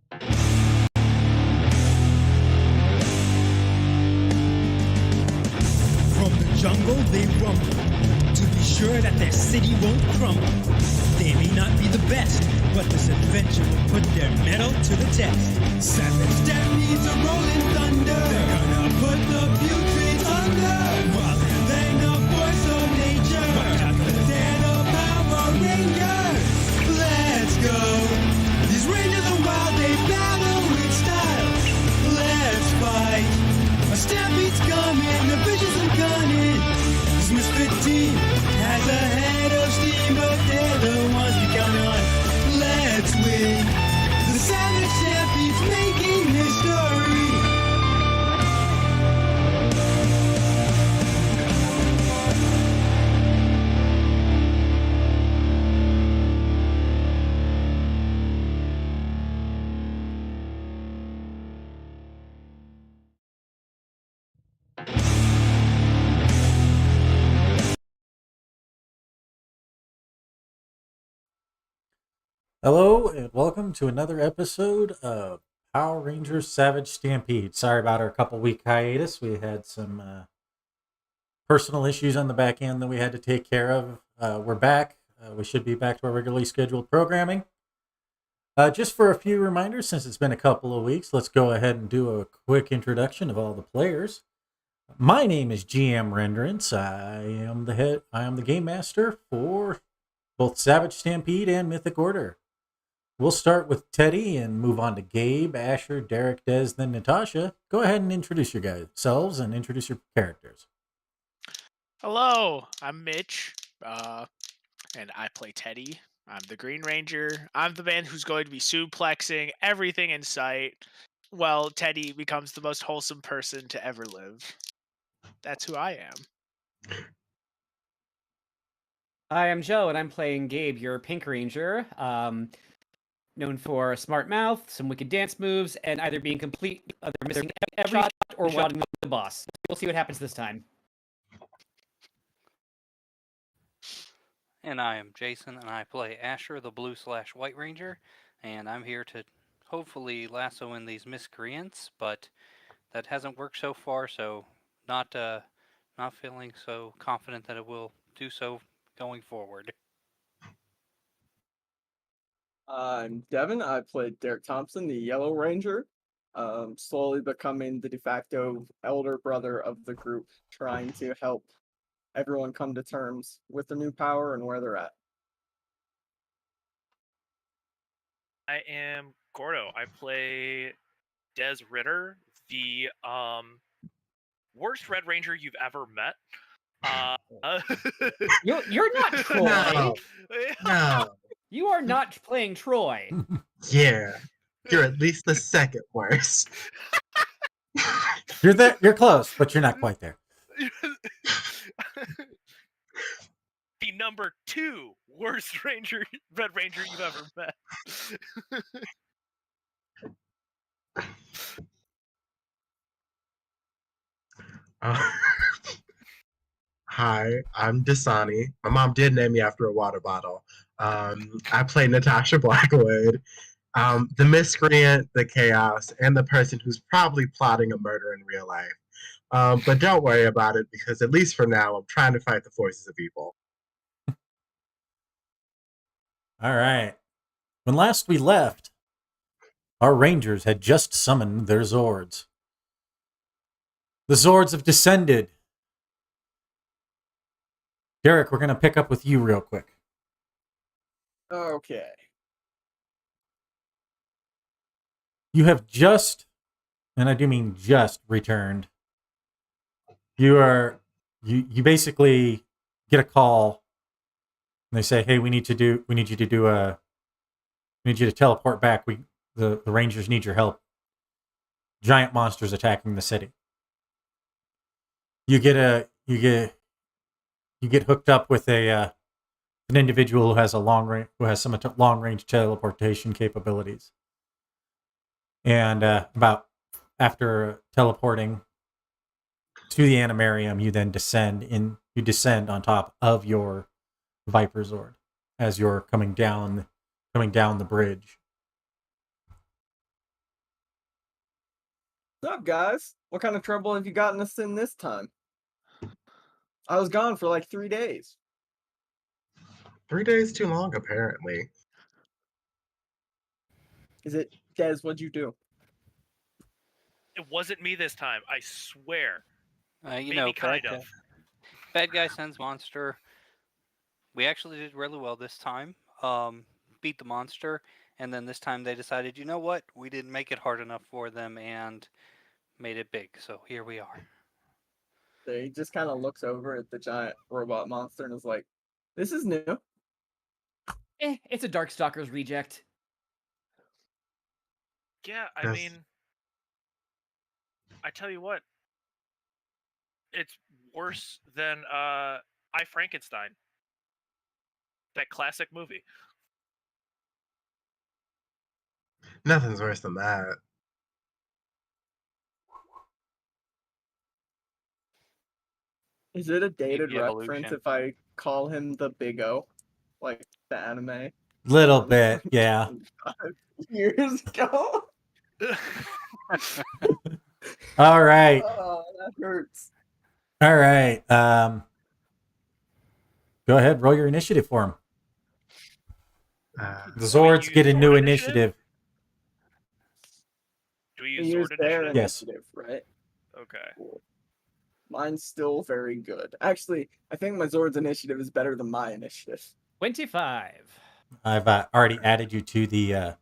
From the jungle they rumble to be sure that their city won't crumble. They may not be the best, but this adventure will put their mettle to the test. Seven Stampedes are rolling thunder. They're gonna put the putrid under. While they're laying the force of nature. Watch out, 'cause they're the Power Rangers. Let's go. These Rangers are wild, they battle with style. Let's fight. A Stampede's coming, the vicious and cunning. This misfit team has a head of steam, but they're the ones we count on. Let's win. The Savage Stampede's making history. Hello and welcome to another episode of Power Rangers Savage Stampede. Sorry about our couple-week hiatus. We had some personal issues on the back end that we had to take care of. We're back. We should be back to our regularly scheduled programming. Just for a few reminders, since it's been a couple of weeks, let's go ahead and do a quick introduction of all the players. My name is GM Renderance. I am the game master for both Savage Stampede and Mythic Order. We'll start with Teddy and move on to Gabe, Asher, Derek, Des, then Natasha. Go ahead and introduce yourselves and introduce your characters. Hello, I'm Mitch, and I play Teddy. I'm the Green Ranger. I'm the man who's going to be suplexing everything in sight while Teddy becomes the most wholesome person to ever live. That's who I am. Hi, I'm Joe, and I'm playing Gabe, your Pink Ranger. Known for a smart mouth, some wicked dance moves, and either being missing every shot or shotting the boss. We'll see what happens this time. And I am Jason, and I play Asher, the Blue/White Ranger, and I'm here to hopefully lasso in these miscreants, but that hasn't worked so far, so not feeling so confident that it will do so going forward. I'm Devin. I played Derek Thompson, the Yellow Ranger, slowly becoming the de facto elder brother of the group, trying to help everyone come to terms with the new power and where they're at. I am Gordo. I play Des Ritter, the worst Red Ranger you've ever met. You're not Troy. No. You are not playing Troy. Yeah. You're at least the second worst. You're close, but you're not quite there. The number 2 worst Red Ranger you've ever met. Hi, I'm Dasani. My mom did name me after a water bottle. I play Natasha Blackwood, the miscreant, the chaos, and the person who's probably plotting a murder in real life. But don't worry about it, because at least for now, I'm trying to fight the forces of evil. All right. When last we left, our Rangers had just summoned their Zords. The Zords have descended. Derek, we're going to pick up with you real quick. Okay. You have just, and I do mean just, returned. You basically get a call, and they say, "Hey, we need you to teleport back. The Rangers need your help. Giant monsters attacking the city." You get hooked up with an individual who has some long range teleportation capabilities. And after teleporting to the Animarium, you then descend on top of your Viper Zord as you're coming down the bridge. What's up, guys? What kind of trouble have you gotten us in this time? I was gone for like 3 days. 3 days too long, apparently. Is it Des? What'd you do? It wasn't me this time. I swear. You Maybe know, kind of. bad guy sends monster. We actually did really well this time. Beat the monster, and then this time they decided, you know what? We didn't make it hard enough for them and made it big. So here we are. He just kind of looks over at the giant robot monster and is like, "This is new." It's a Darkstalker's reject. Yeah, I Yes. mean, I tell you what, it's worse than I Frankenstein, that classic movie. Nothing's worse than that. Is it a dated the reference evolution. if I call him the Big O, like the anime? Little from bit, yeah. 25 years ago. All right. Oh, that hurts. All right. Go ahead. Roll your initiative for him. The Zords use get a Zord new initiative? initiative. Do we We use use Zord their initiative? Yes. initiative, right? Okay. Cool. Mine's still very good. Actually, I think my Zord's initiative is better than my initiative. 25. I've already added you to the. I've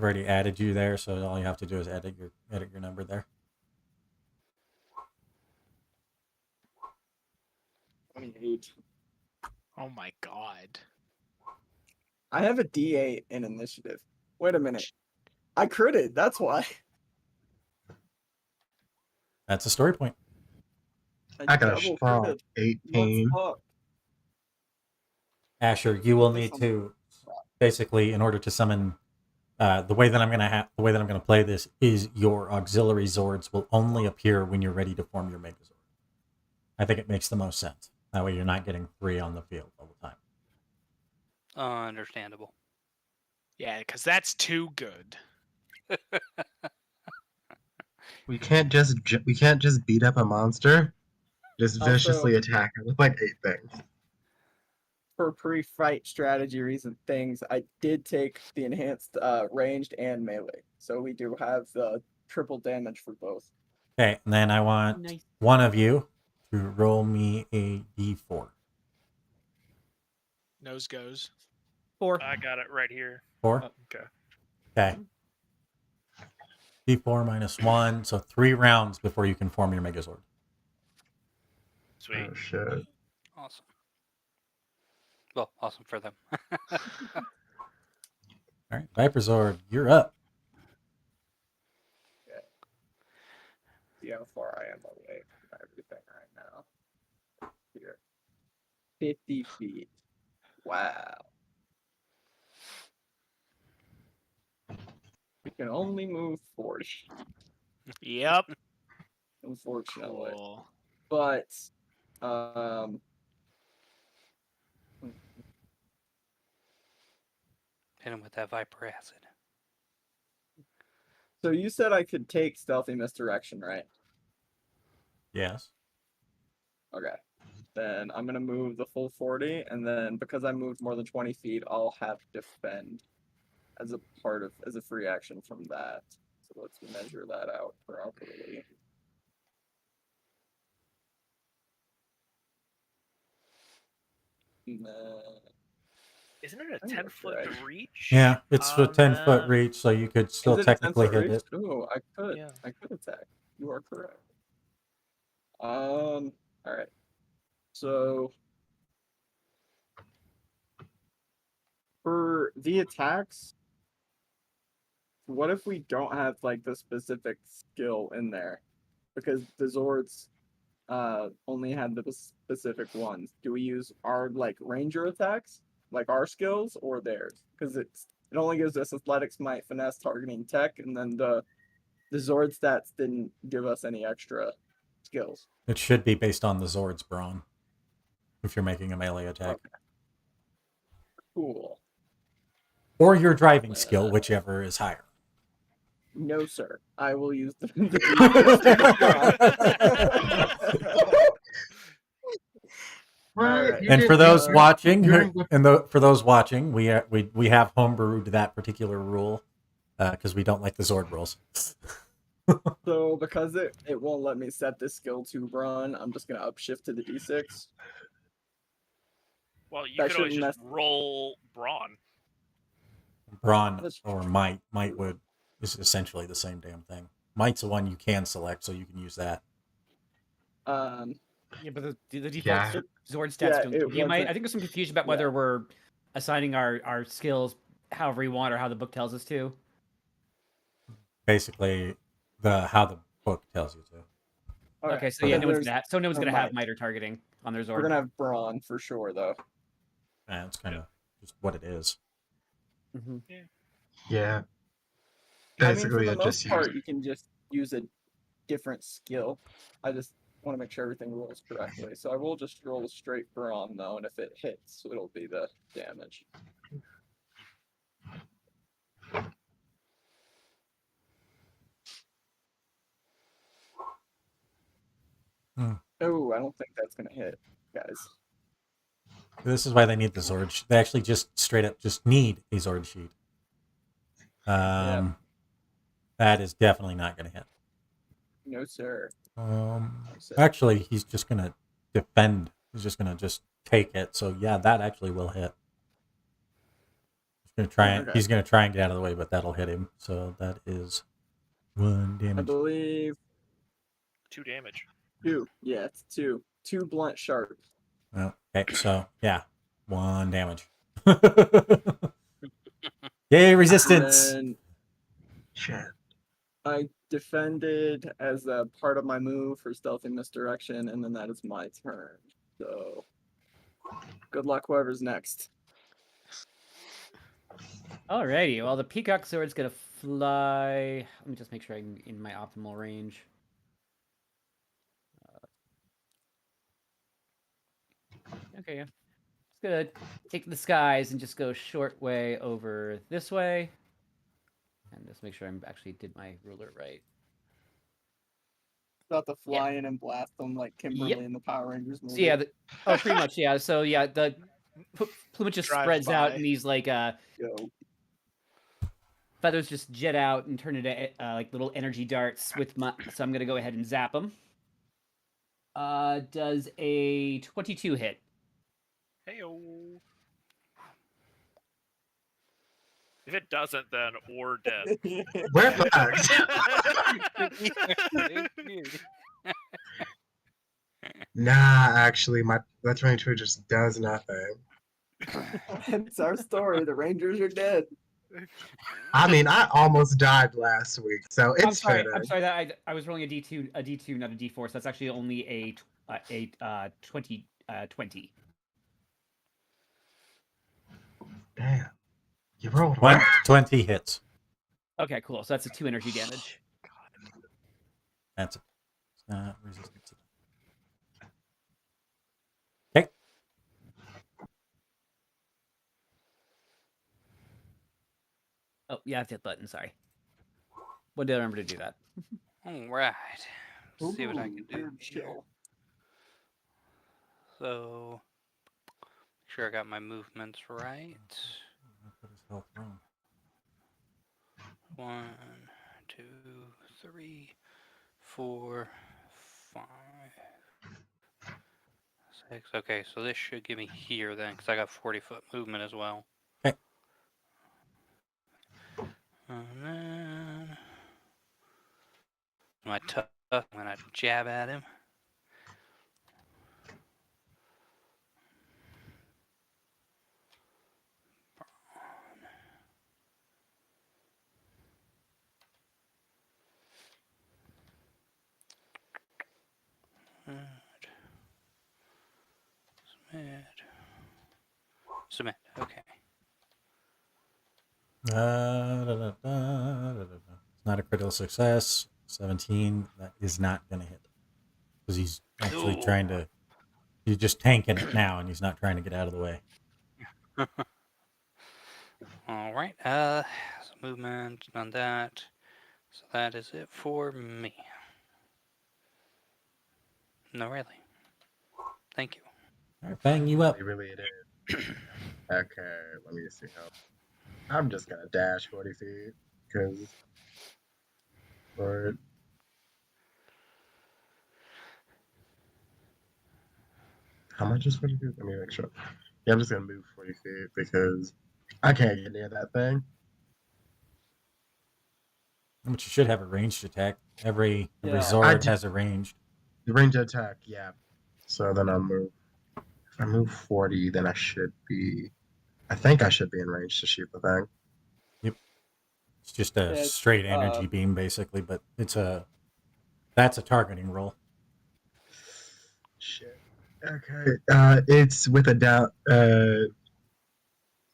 already added you there, so all you have to do is edit your number there. 28. Oh my god. I have a D8 in initiative. Wait a minute. I critted, that's why. That's a story point. I got a double strong critted. 18. What's up? Asher, you will Give me need some- to basically, in order to summon. The way that I'm gonna play this is your auxiliary Zords will only appear when you're ready to form your Megazord. I think it makes the most sense. That way, you're not getting 3 on the field all the time. Understandable. Yeah, because that's too good. We can't just beat up a monster. Just Also- viciously attack it with like 8 things. For pre-fight strategy reason things, I did take the enhanced ranged and melee. So we do have the triple damage for both. Okay, and then I want Nice. one of you to roll me a d4. Nose goes. 4. I got it right here. 4? Oh. Okay. Okay. D4 minus 1, so 3 rounds before you can form your Megazord. Sweet. Oh shit. Awesome. Well, awesome for them. All right, Viper Zord, you're up. See how far I am away from everything right now. Here. 50 feet. Wow. We can only move 40, Yep. unfortunately. Cool. But Hit him with that Viper acid. so you said I could take stealthy misdirection, right? Yes. Okay. Then I'm gonna move the full 40, and then because I moved more than 20 feet, I'll have defend as a free action from that. So let's measure that out properly. And then Isn't it a I think 10-foot that's right. reach? Yeah, it's a on 10-foot the- reach, so you could still Is it a 10 technically foot hit reach? it. Ooh, I could. Yeah. I could attack. You are correct. All right. So for the attacks, what if we don't have like the specific skill in there? Because the Zords only had the specific ones. Do we use our like ranger attacks, like our skills, or theirs? Because it only gives us athletics, might, finesse, targeting, tech, and then the Zord stats didn't give us any extra skills. It should be based on the Zord's brawn. If you're making a melee attack. Okay. Cool. Or your driving skill, whichever is higher. No, sir. I will use the D6 to withdraw. Right. Alright. You And did for those good. watching, You're in good- for those watching, we have homebrewed that particular rule because we don't like the Zord rules. So because it won't let me set this skill to run, I'm just gonna upshift to the D6. Well, you That could always shouldn't just roll brawn. Brawn That's or might is essentially the same damn thing. Might's the one you can select, so you can use that. Yeah, but the default Yeah. Zord stats Yeah, don't. it You might. wasn't- I think there's some confusion about yeah. whether we're assigning our skills however we want or how the book tells us to. Basically, how the book tells you to. Okay, so yeah, so no one's there's gonna no one's no gonna have might. miter targeting on their Zord. We're gonna have brawn for sure, though. And it's kind of just what it is. Mm-hmm. Yeah. I mean, Basically, for the it most just part, you can just use a different skill. I just want to make sure everything rolls correctly. So I will just roll a straight brawn, though, and if it hits, it'll be the damage. Oh, I don't think that's gonna hit, guys. This is why they need the Zord. They actually just straight up just need a Zord sheet. That is definitely not going to hit. No, sir. sir. Actually, he's just going to defend. He's just going to just take it. So yeah, that actually will hit. He's going to try. Okay. He's going to try and get out of the way, but that'll hit him. So that is 1 I damage. believe 2 damage. 2. Yeah, it's 2. 2 blunt sharp. Oh, okay, so yeah, 1 damage. Yay, resistance! And shit. I defended as a part of my move for stealthy misdirection, and then that is my turn. So, good luck, whoever's next. Alrighty, well the peacock sword's gonna fly. Let me just make sure I'm in my optimal range. Okay, yeah. Just gonna take the skies and just go short way over this way, and just make sure I'm actually did my ruler right. About to fly in and blast them like Kimberly in the Power Rangers movie. So yeah, pretty much yeah. So yeah, the plumage just Drive spreads out, by. and these like Yo. feathers just jet out and turn into like little energy darts with my. So I'm gonna go ahead and zap them. Does a 22 hit? Heyo. If it doesn't, then we're dead. We're fucked. Nah, actually, that 22 just does nothing. It's our story. The Rangers are dead. I mean, I almost died last week, so it's I'm sorry. fitting. I'm sorry that I was rolling a D2, not a D4. So that's actually only a 20. Damn. You rolled well. 20 hits. Okay, cool. So that's a 2 energy damage. That's resistance. Okay. Oh yeah, I have to hit button. Sorry. When did I remember to do that? All right. Let's see what I can do. Ooh, chill. So, make sure I got my movements right. Put his health wrong. 1, 2, 3, 4, 5, 6. Okay, so this should give me here then, because I got 40-foot movement as well. Okay. And then my tough, I'm gonna jab at him. Submit. Okay. It's not a critical success. 17. That is not going to hit. Because he's actually trying to. He's just tanking it now, and he's not trying to get out of the way. All right. Movement on that. So that is it for me. No, really. Thank you. All right, bang you up. Really it is. Okay, let me see how. I'm just gonna dash 40 feet because. Or how much is 40 feet? Let me make sure. Yeah, I'm just gonna move 40 feet because I can't get near that thing. But you should have a ranged attack. Every Yeah. Zord do. has a ranged. The range attack, yeah. So then I'll move. If I move 40, then I should be. I think I should be in range to shoot the thing. It's just a It's, straight energy beam, basically, but that's a targeting roll. Shit. Okay. It's with a down.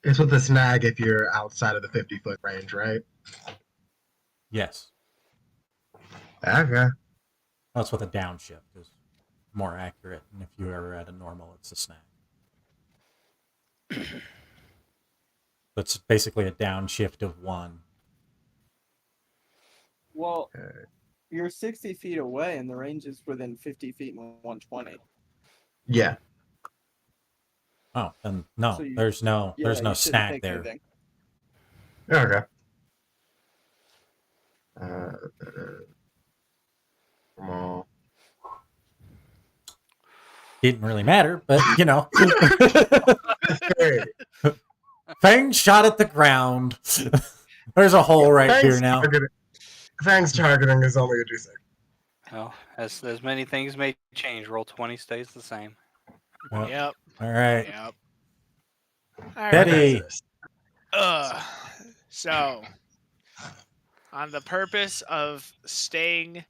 It's with a snag if you're outside of the 50-foot range, right? Yes. Okay. That's with a downshift is more accurate. And if you are at a normal, it's a snag. It's basically a downshift of 1. Well, Okay. you're 60 feet away, and the range is within 50 feet and 120. Yeah. Oh, then no, So you- there's no Yeah, you shouldn't snag take there. anything. Okay. Come on. Didn't really matter, but you know. Hey, Fang shot at the ground. There's a hole right here now. Fang's targeting is only a D6. Well, as many things may change, roll 20 stays the same. Well, Yep. all right. Yep. All right. Teddy. So, on the purpose of staying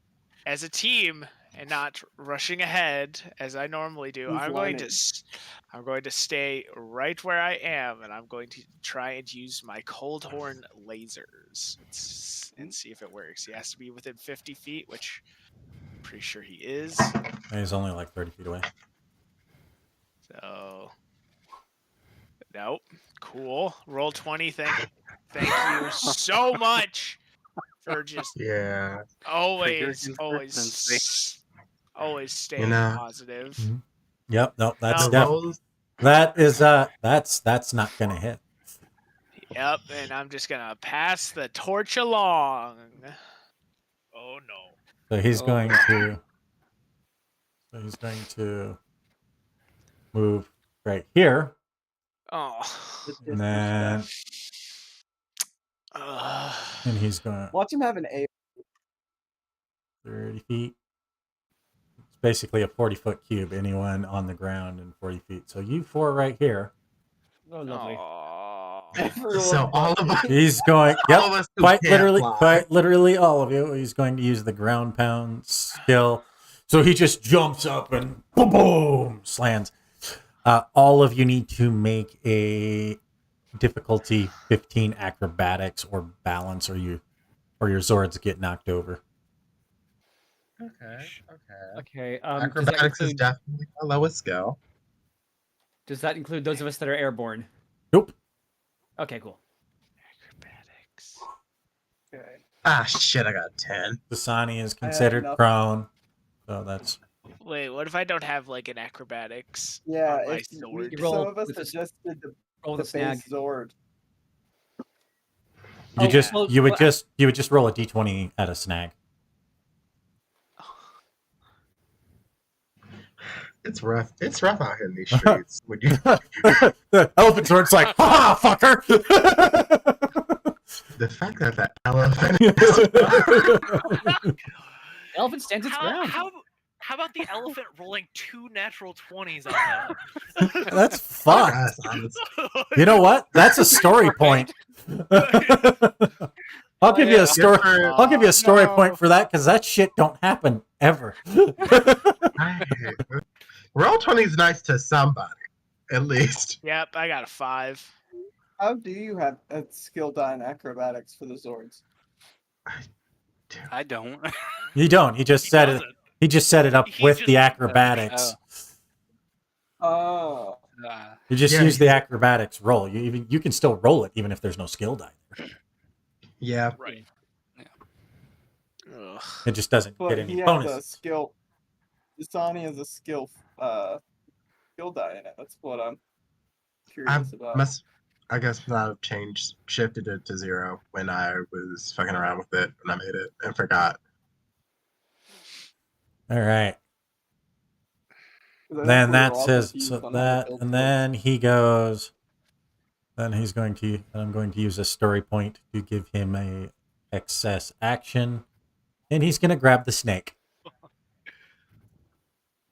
as a team and not rushing ahead as I normally do, Who's I'm going whining? to stay right where I am, and I'm going to try and use my cold horn lasers and see if it works. He has to be within 50 feet, which I'm pretty sure he is. He's only like 30 feet away. So, nope. Cool. Roll 20. Thank you so much for just Yeah. always staying know. positive. Mhm. Yep. Nope. That's No. definitely. That is that's not gonna hit. Yep, and I'm just gonna pass the torch along. Oh no. So he's Oh. going to. So he's going to move right here, Oh. and then and he's going Watch him have an A. 30 feet. It's basically a 40-foot cube. Anyone on the ground in 40 feet. So you 4 right here. Oh, lovely. So all of us, He's going. all Yep. of us who Quite can't fly. literally all of you. He's going to use the ground pound skill. So he just jumps up and boom, boom, slams. All of you need to make a difficulty 15 acrobatics or balance, or your Zords get knocked over. Okay. Okay. Acrobatics is definitely the lowest skill. Does that include those of us that are airborne? Nope. Okay, cool. Acrobatics. Okay. Ah, shit! I got a 10. Dasani is considered enough. prone. So that's Wait, what if I don't have like an acrobatics Yeah, on my if sword? roll some of us with that a- just did the Roll the base snag. Zord. you Oh, just well, you would well, just roll a d20 at a snag. It's rough. It's rough out here in these streets. When you The elephant Zord's like, ha, fucker. the fact that that elephant Elephant stands its ground. How about the elephant rolling 2 natural 20s on them? That's fucked. Yes, honestly. You know what? That's a story point. I'll give you a story. I'll give you a story point for that because that shit don't happen ever. Roll 20 is nice to somebody, at least. Yep, I got a 5. How do you have a skill die in acrobatics for the Zords? I don't. You don't. He just set it. doesn't. He just set it up He with just- the acrobatics. Oh. You just Yeah, use the acrobatics roll. You can still roll it even if there's no skill die. Yeah. Right. It just doesn't But get he any has a bonuses. skill. Dasani has a skill die in it. That's what I'm I curious about. I guess I've shifted it to 0 when I was fucking around with it and I made it and forgot. All right. 'Cause I think Then we were that all says confused so on how the that, build and works. then he goes. Then I'm going to use a story point to give him a excess action, and he's going to grab the snake, Of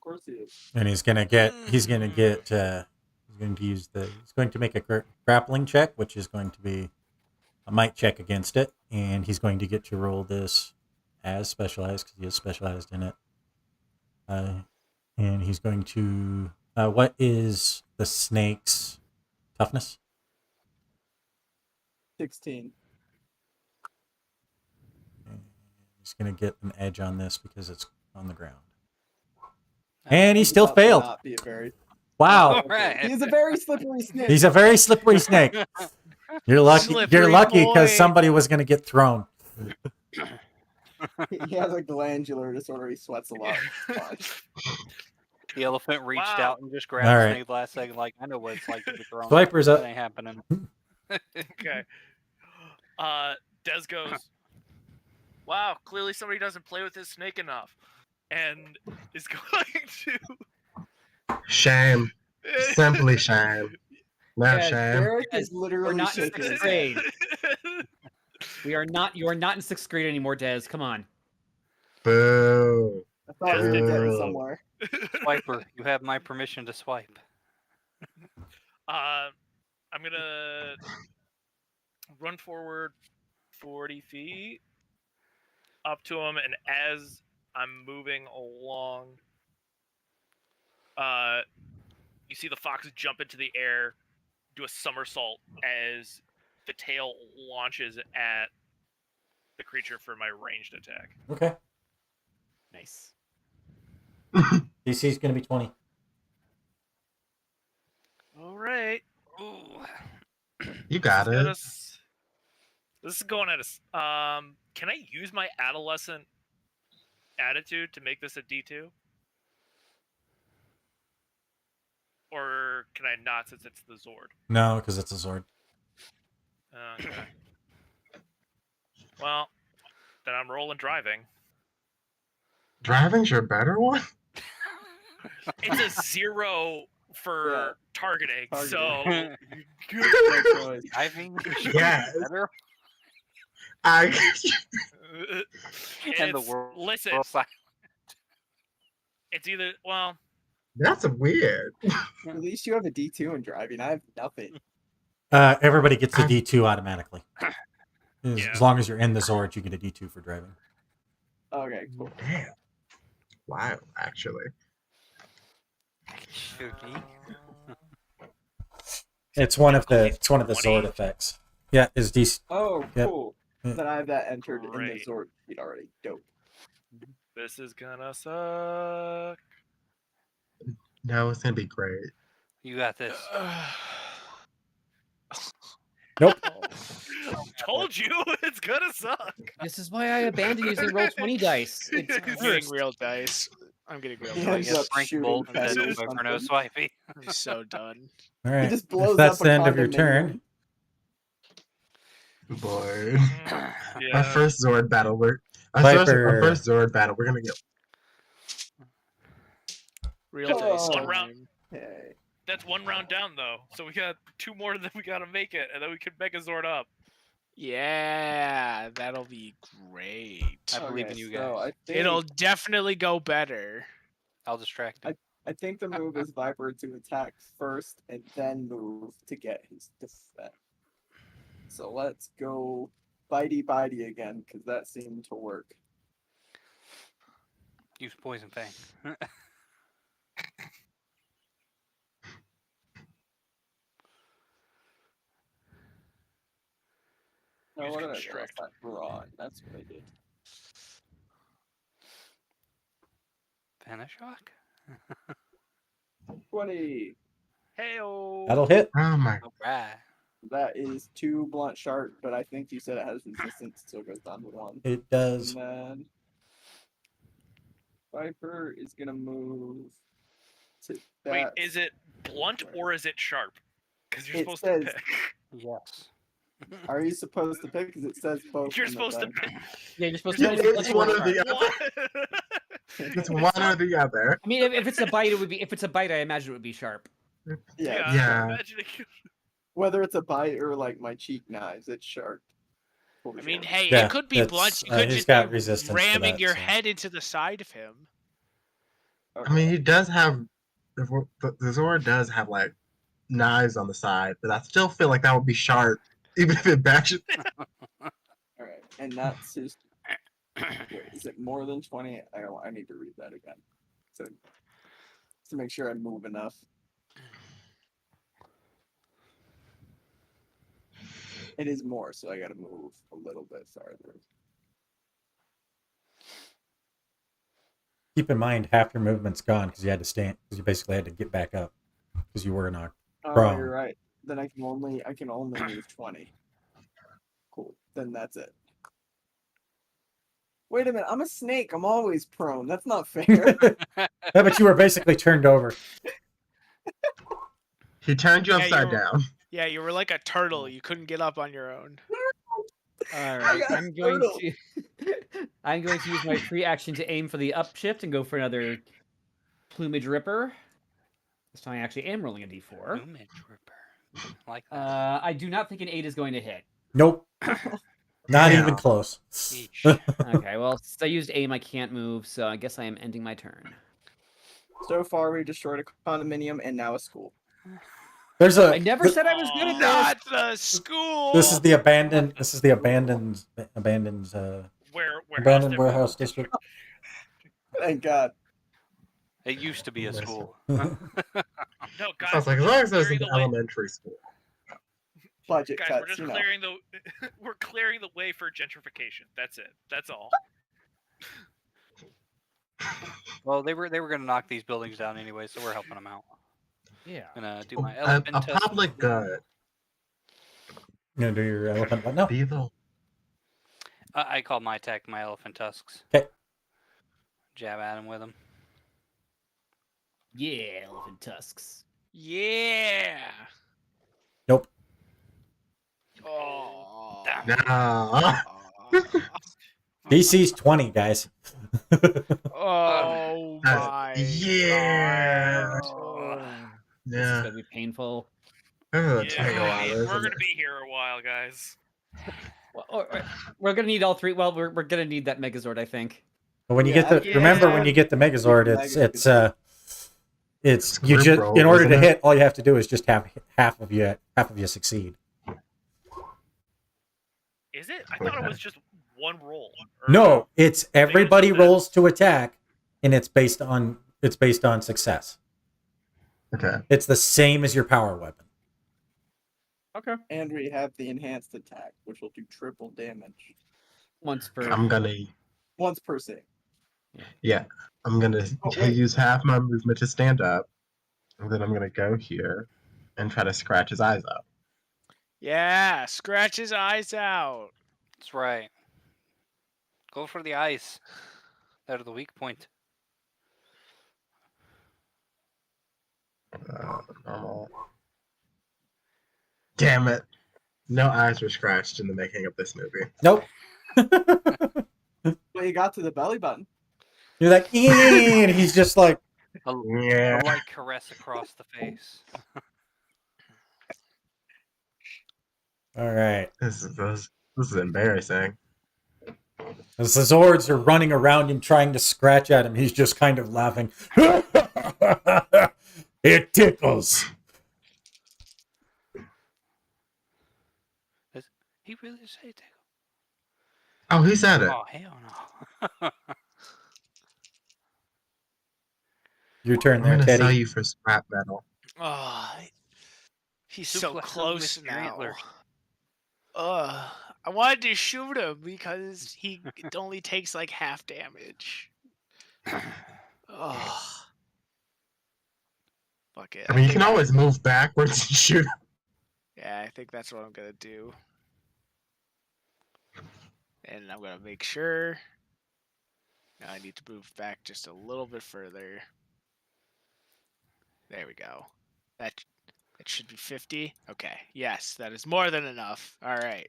course he is. and he's going to make a grappling check, which is going to be a might check against it, and he's going to get to roll this as specialized because he is specialized in it. And he's going to. What is the snake's toughness? 16. And he's going to get an edge on this because it's on the ground. And he He's still about to failed. not be a very... Wow. All right. He's a very slippery snake. He's a very slippery snake. You're lucky. You're Slippery lucky because boy. somebody was going to get thrown. He has a glandular disorder. He sweats a lot. It's fine. The elephant reached Wow. out and just grabbed All the right. snake last second. Like, I know what it's like to be thrown. Swiper's That up. ain't happening. Okay. Des goes, wow, clearly somebody doesn't play with his snake enough. And is going Shame. to... Simply shame. No Yeah, shame. Derek Guys, is literally not in shaking 6th his grade. head. You are not in 6th grade anymore, Des. Come on. Boo. I thought we were Boo. getting somewhere. Swiper, you have my permission to swipe. I'm gonna run forward 40 feet up to him, and as I'm moving along, you see the fox jump into the air, do a somersault as the tail launches at the creature for my ranged attack. Okay. Nice. DC is going to be 20. All right. Ooh. You got it. This is going at us. Can I use my adolescent attitude to make this a D2? Or can I not since it's the Zord? No, because it's a Zord. Okay. Well, then I'm rolling driving. Driving's your better one? It's a 0 for Yeah. targeting, so No choice. Driving? Yes. Better? I And the it's- world. Listen, it's either That's weird. At least you have a D2 in driving. I have nothing. Everybody gets a D2 automatically. Yeah. As long as you're in the Zord, you get a D2 for driving. Okay, cool. Damn. Wow, actually. It's one of the 20. Zord effects. Yeah, is DC. Oh, Yep. cool. Yeah. Then I have that entered in the Great. Zord sheet already. Dope. this is gonna suck. No, it's gonna be great. You got this. Nope. Told you it's gonna suck. This is why I abandoned using Roll20 dice. It's I'm getting cursed. real dice. I'm getting real He dice. ends up Frank shooting Bolt past instead or of Swiper, no something. swipey. I'm so done. All He right. just If blows that's up the a end of your condominium. turn. Boy. Our Yeah. first Zord battle. Our Viper. first Zord battle. We're gonna get. Real dice. Oh. One round. Hey. That's one round down though, so we got 2 more that we gotta make it, and then we can Mega Zord up. Yeah, that'll be great. I believe in you so guys. I think, It'll definitely go better. I'll distract him. I think the move is Viper to attack first and then move to get his defense. So let's go bitey again, because that seemed to work. Use Poison Fang. No, Use what did I do? Constrict. That's wrong. That's what I did. Vanish Shock? 20. Heyo. That'll hit. Oh my. Alright. That is 2 blunt sharp, but I think you said it has resistance, so it goes down to 1. It does. And then Viper is gonna move to that. Wait, is it blunt or is it sharp? Because you're It supposed says- to pick. Yes. Are you supposed to pick? Because it says both. You're in the supposed to thing. pick. Yeah, you're supposed You're to. supposed to- It's one or the other. What? It's one or the other. I mean, if it's a bite, it would be. If it's a bite, I imagine it would be sharp. Yeah. Yeah. I'm imagining. Whether it's a bite or like my cheek knives, it's sharp. I mean, hey, Yeah, it could be blunt. it's, You could he's just got be resistance to ramming that, your so. head into the side of him. I mean, he does have the Zord does have like knives on the side, but I still feel like that would be sharp, even if it bashes. All right, and that's his. Wait, is it more than 20? I need to read that again. So to make sure I move enough. It is more, so I got to move a little bit farther. Keep in mind, half your movement's gone because you had to stand, because you basically had to get back up because you were knocked. Oh, Prone. you're right. Then I can only move 20. Cool. Then that's it. Wait a minute, I'm a snake. I'm always prone. That's not fair. Yeah, but you were basically turned over. He turned you Yeah, upside you're- down. Yeah, you were like a turtle. You couldn't get up on your own. All right, got I'm going turtle. to. I'm going to use my free action to aim for the upshift and go for another plumage ripper. This time I actually am rolling a d4. Plumage ripper. Like that. I do not think an 8 is going to hit. Nope. Not Damn. even close. Yeesh. Okay, well, since I used aim, I can't move, so I guess I am ending my turn. So far, we destroyed a condominium and now a school. There's a. I never said I was good at this. Not the school. This is the abandoned. This is the abandoned abandoned warehouse district. Thank God. It used to be a school. No, guys. I was like, as we're long just as there's clearing an the way- elementary school. Budget Guys, cuts, we're just you know. clearing the we're clearing the way for gentrification. That's it. That's all. Well, they were going to knock these buildings down anyway, so we're helping them out. Yeah. Gonna do my A elephant tusk. public good. You gonna do your elephant? What? No. Be the I call my attack my elephant tusks. 'Kay. Jab at him with them. Yeah, elephant tusks. Yeah. Nope. Oh. no. DC's 20, guys. Oh my. Yeah. God. This is Yeah. gonna be painful. Ugh, Yeah, take a while, we're isn't gonna it? be here a while, guys. Well, we're gonna need all three. Well, we're gonna need that Megazord, I think. But when you Yeah, get the remember when you get the Megazord, it's you Group just roll, in order to isn't it? hit, all you have to do is just have half of you succeed. Is it? I thought it was just one roll. Or- No, it's everybody success. rolls to attack, and it's based on success. Okay. It's the same as your power weapon. Okay. And we have the enhanced attack, which will do triple damage Once per. I'm gonna once per save. I'm gonna Oh, wait. use half my movement to stand up, and then I'm gonna go here and try to scratch his eyes out. Yeah, scratch his eyes out. That's right. Go for the ice. That are the weak point. Normal. Damn it! No eyes were scratched in the making of this movie. Nope. Well, you got to the belly button. You're like, "Eh," and he's just like, A Yeah. light caress across the face. all right. This is embarrassing. As the Zords are running around him trying to scratch at him, he's just kind of laughing. It tickles. He really did say tickle. Oh, he said it. Oh, hell no. Your turn I'm there, gonna sell Teddy. you for scrap metal. Oh, he's so Suplex him close with your now. antlers. I wanted to shoot him because it only takes like half damage. Oh. Fuck it. I mean, you think can always move backwards and shoot. Yeah, I think that's what I'm gonna do. And I'm gonna make sure. Now I need to move back just a little bit further. There we go. That should be 50. Okay. Yes, that is more than enough. All right.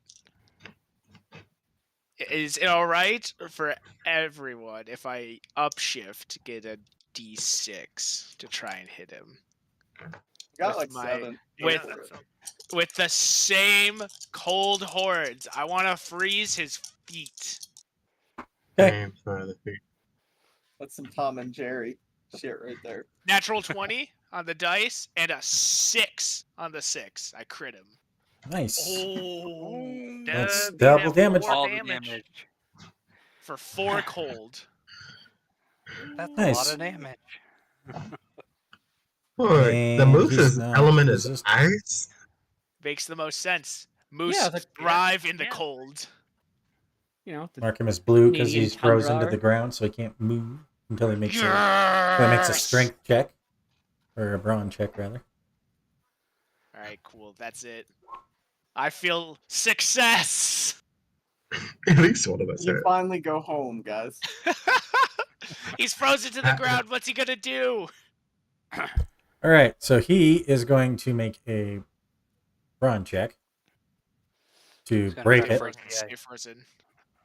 Is it all right for everyone if I upshift, get a D6 to try and hit him? You got With like 7. Go with- for it. With the same cold hordes. I want to freeze his feet. Okay. Aim for the feet. That's some Tom and Jerry shit right there. Natural 20 on the dice and a 6 on the 6. I crit him. Nice. Oh, That's that'd be double that damage. 4 All the damage. damage. For 4 cold. That's a Nice. lot of damage. Look, the And moose's he's not element is resistant. ice. Makes the most sense. Moose Yeah, the- thrive in the yeah. cold. You know, the Mark him as blue because Canadian he's frozen to tundra. the ground, so he can't move until he makes a strength check. Or a brawn check, rather. All right, cool. That's it. I feel success. At least one of us You hit. finally go home, guys. He's frozen to the ground. What's he gonna do? All right, so he is going to make a brawn check to He's gonna break try to it. break the Stay ice. frozen.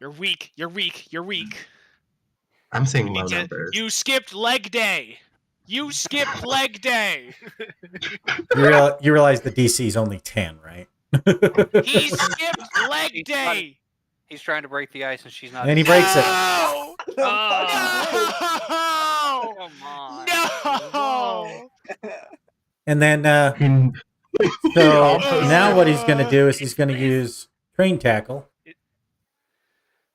You're weak. You're weak. You're weak. I'm seeing low Need to- numbers. You skipped leg day. You skipped leg day. You realize the DC is only 10, right? He skipped leg He's day. He's trying to break the ice, and she's not. And he breaks it. No! Oh. No! Come on. No! And then, He- so now what he's going to do is he's going to use train tackle.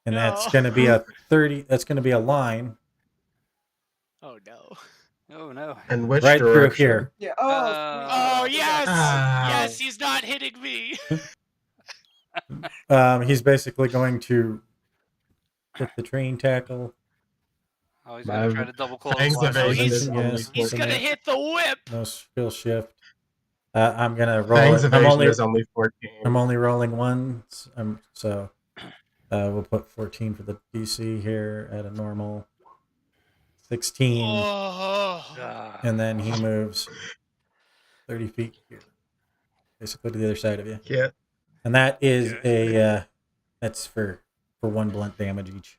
And that's No. going to be a 30, that's going to be a line Oh no! Oh no. And which right through direction? here. Yeah. Oh yes! Ah. Yes, he's not hitting me. He's basically going to hit the train tackle. Oh, he's gonna My try to double Thanks, close. evasion he's- is only yes, He's 14. gonna hit the whip. No skill shift. I'm going to roll Thanks, it. evasion is only 14. I'm only rolling ones. So we'll put 14 for the DC here at a normal 16. Oh. Ah. And then he moves 30 feet here. Basically to the other side of you. Yeah. And that is that's for 1 blunt damage each.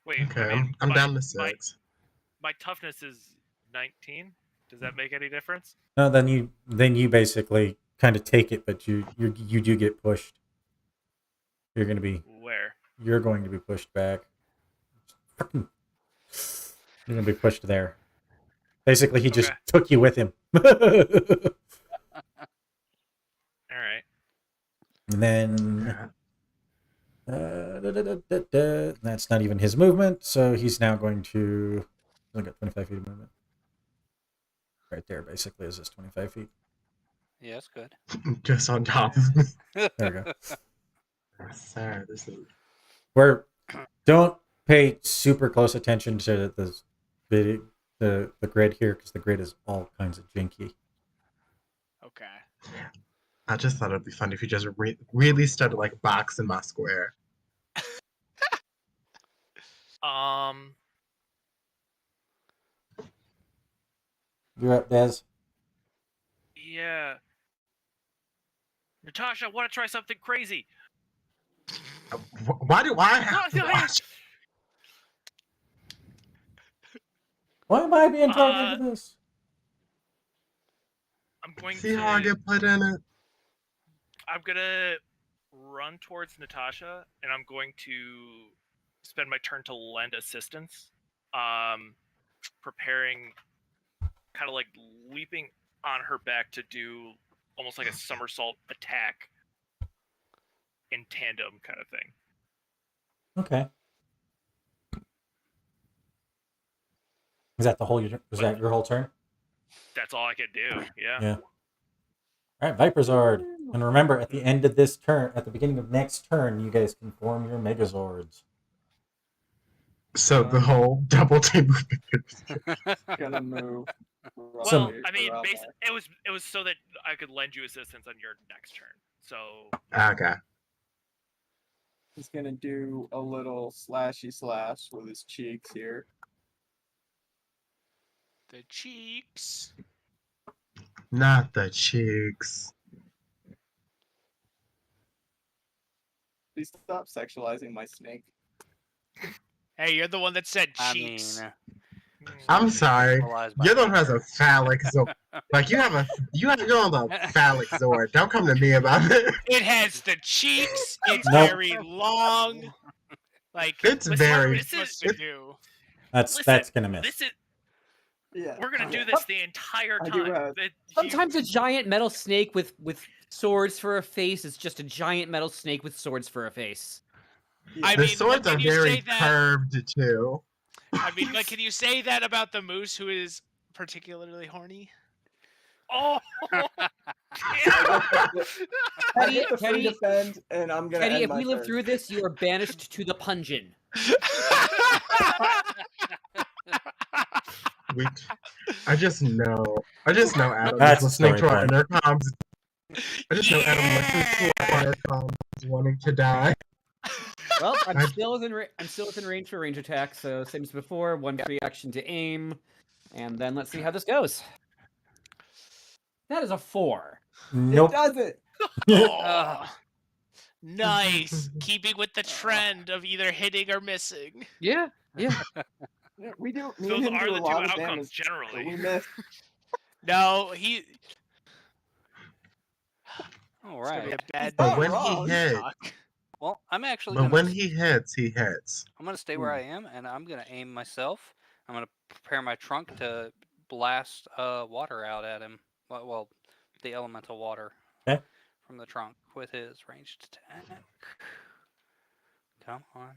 Wait, Okay, I mean, I'm my- down to my- 6. My toughness is 19. Does that make any difference? No, then you basically kind of take it, but you do get pushed. You're going to be pushed back. You're going to be pushed there. Basically, he just Okay. took you with him. All right. And then that's not even his movement, so he's now going to only got 25 feet of movement. Right there, basically, is his 25 feet. Yeah, that's good. Just on top of me. There we go. Sir, this is... Don't pay super close attention to the grid here, because the grid is all kinds of jinky. Okay. I just thought it'd be fun if you just really started like boxing my square. You're up, Dez. Yeah. Natasha, I want to try something crazy. Why do I have to No, watch? Why am I being drawn into this? I'm going See how I to. get put in it? I'm gonna run towards Natasha, and I'm going to spend my turn to lend assistance. Preparing, kind of like leaping on her back to do almost like a somersault attack in tandem, kind of thing. Okay. Is that your whole turn? That's all I could do. Yeah. Yeah. All right, Viperzord. And remember, at the end of this turn, at the beginning of next turn, you guys can form your Megazords. So the whole double team movement. Gonna move. So- Well, I mean, it was so that I could lend you assistance on your next turn. So Okay. He's gonna do a little slashy slash with his cheeks here. The cheeks. Not the cheeks. Please stop sexualizing my snake. Hey, you're the one that said I cheeks. mean, I'm sorry. sexualized by You're the one who has a nature. phallic Zord. Like you're on the phallic Zord. Don't come to me about it. It has the cheeks. It's Nope. very long. Like It's listen, what are very- we supposed to do? That's Listen, gonna miss. This is Yeah. we're gonna do this the entire I do time. have- Sometimes a giant metal snake with swords for a face is just a giant metal snake with swords for a face. I The mean, swords can are you very say that? curved too. I mean, but can you say that about the moose who is particularly horny? Oh, I get the free Teddy- defend, and I'm gonna Teddy, end if my we live turn. through this, you are banished to the pungeon. I just know Adam That's is listening the to our story intercoms. I just know Adam listens to our intercoms wanting to die. Well, I'm still within range for range attack, so same as before. One free action to aim, and then let's see how this goes. That is a 4. Nope. It doesn't. Oh, nice. Keeping with the trend of either hitting or missing. Yeah. Yeah, we do. Me and those him are do the a two lot of outcomes damage. But generally. we miss. No, he. All It's gonna be right. a bad But not when wrong. he hits, Fuck. Well, I'm actually but gonna. when he hits, he hits. I'm gonna stay where I am, and I'm gonna aim myself. I'm gonna prepare my trunk to blast water out at him. Well, the elemental water Okay. from the trunk with his ranged attack. Come on.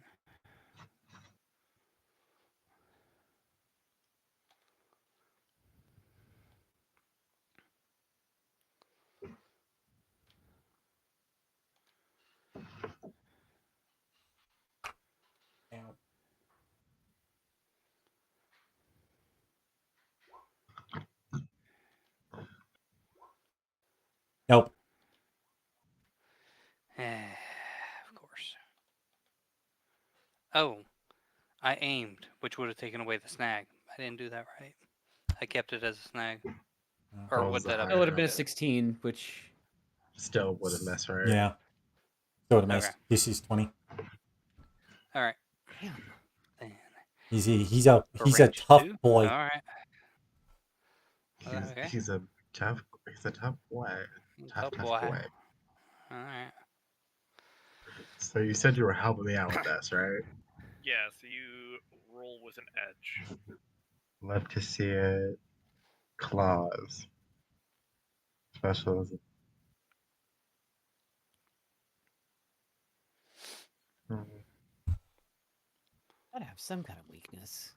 Nope. Of course. Oh, I aimed, which would have taken away the snag. I didn't do that right. I kept it as a snag. Or That would was that have That would have been a been 16, which Still would have missed, right? Yeah. So would have missed. Okay. DC's 20. All right. damn. He's a For he's a range tough 2? boy. All right. Okay. He's a tough boy. Tough boy. boy. All right. So you said you were helping me out with this, right? Yeah, so you roll with an edge. Love to see it. Claws. Specialism. Gotta have some kind of weakness.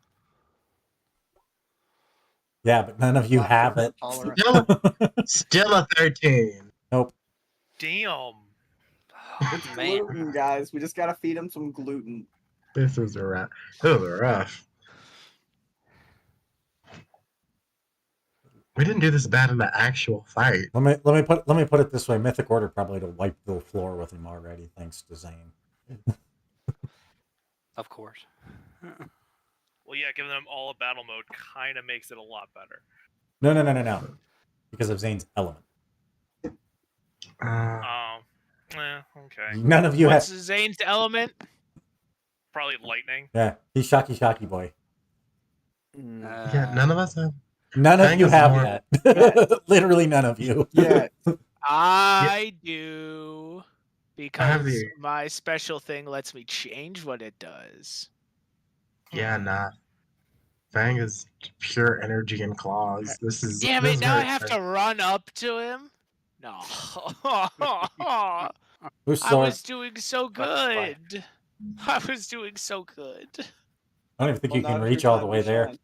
Yeah, but none of you Not have for it. tolerant. Still a 13. Nope. Damn. It's Man. gluten, guys. We just gotta feed him some gluten. This is rough. This is rough. We didn't do this bad in the actual fight. Let me put it this way: Mythic Order probably to wipe the floor with him already, thanks to Zane. Of course. Well, yeah, giving them all a battle mode kind of makes it a lot better. No. Because of Zane's element. Okay. None of you What's have. Zane's element? Probably lightning. Yeah, he's shocky boy. Yeah, none of us have. None of Thing you is have more- yet. Literally none of you. Yeah. I do. Because the- my special thing lets me change what it does. Yeah, nah. Fang is pure energy and claws. This is. Damn this it, is now I very have to run up to him? No. Who's I sword? was doing so good. I was doing so good. I don't even think Well, you can now's your reach all the time way to there. shine.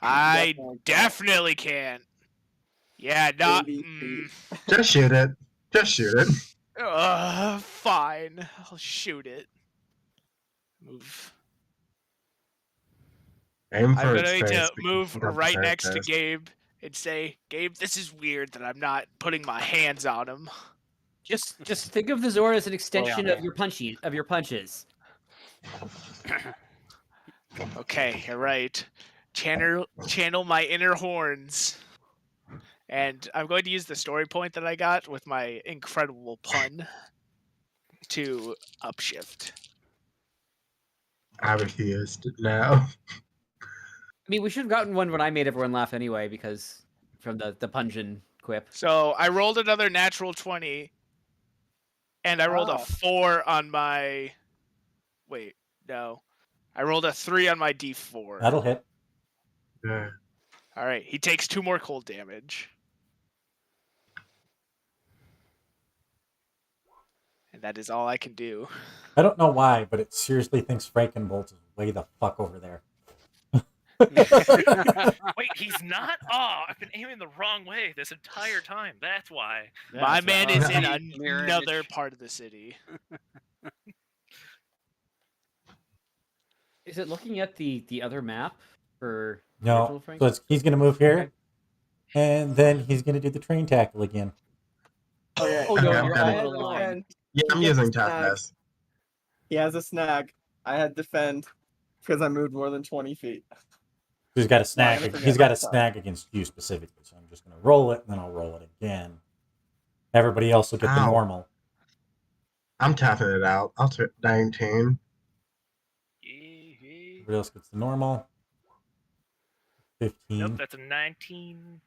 I Definitely can't. definitely can. Yeah, not. MVP. Just shoot it. Just shoot it. Fine. I'll shoot it. Move. Aim for I'm its gonna need face to because move you don't right have next to this. Gabe and say, Gabe, this is weird that I'm not putting my hands on him. Just think of the Zord as an extension yeah. of your punches. Okay, you're right. Channel my inner horns. And I'm going to use the story point that I got with my incredible pun to upshift. I refused. No. I mean, we should have gotten one when I made everyone laugh anyway, because from the pungent quip. So I rolled another natural 20, and I rolled a Wow. 4 on my. Wait, no. I rolled a 3 on my D4. That'll hit. Yeah. All right, he takes 2 more cold damage. And that is all I can do. I don't know why, but it seriously thinks Frankenbolt is way the fuck over there. Wait, he's not? Oh, I've been aiming the wrong way this entire time. That's why. My man is in Mirror another image. part of the city. Is it looking at the other map for No, original Frank? so he's going to move here, Okay. and then he's going to do the train tackle again. Oh yeah. Oh, no, Okay, you're I'm I gonna- had all aligned. defend. Yeah, I'm He gets using a snag. toughness. He has a snag. I had defend because I moved more than 20 feet. He's got a I'm snag. gonna forget He's got a my stuff. snag against you specifically, so I'm just going to roll it, and then I'll roll it again. Everybody else will get the Ow. normal. I'm tapping it out. I'll take 19. Everybody else gets the normal. 15. Nope, that's a 19.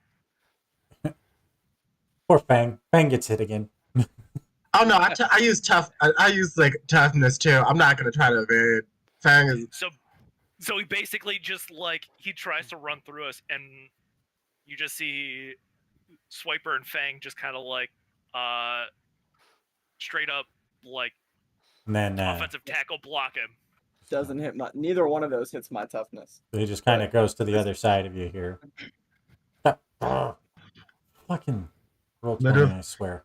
Poor Fang. Fang gets hit again. Oh no, I use tough. I use like toughness too. I'm not gonna try to evade. Fang is. So he basically just like he tries to run through us, and you just see Swiper and Fang just kind of like straight up like And then offensive tackle block him. Doesn't hit my. Neither one of those hits my toughness. so he just kind of goes to the other side of you here. Fucking roll 20, Literally. I swear.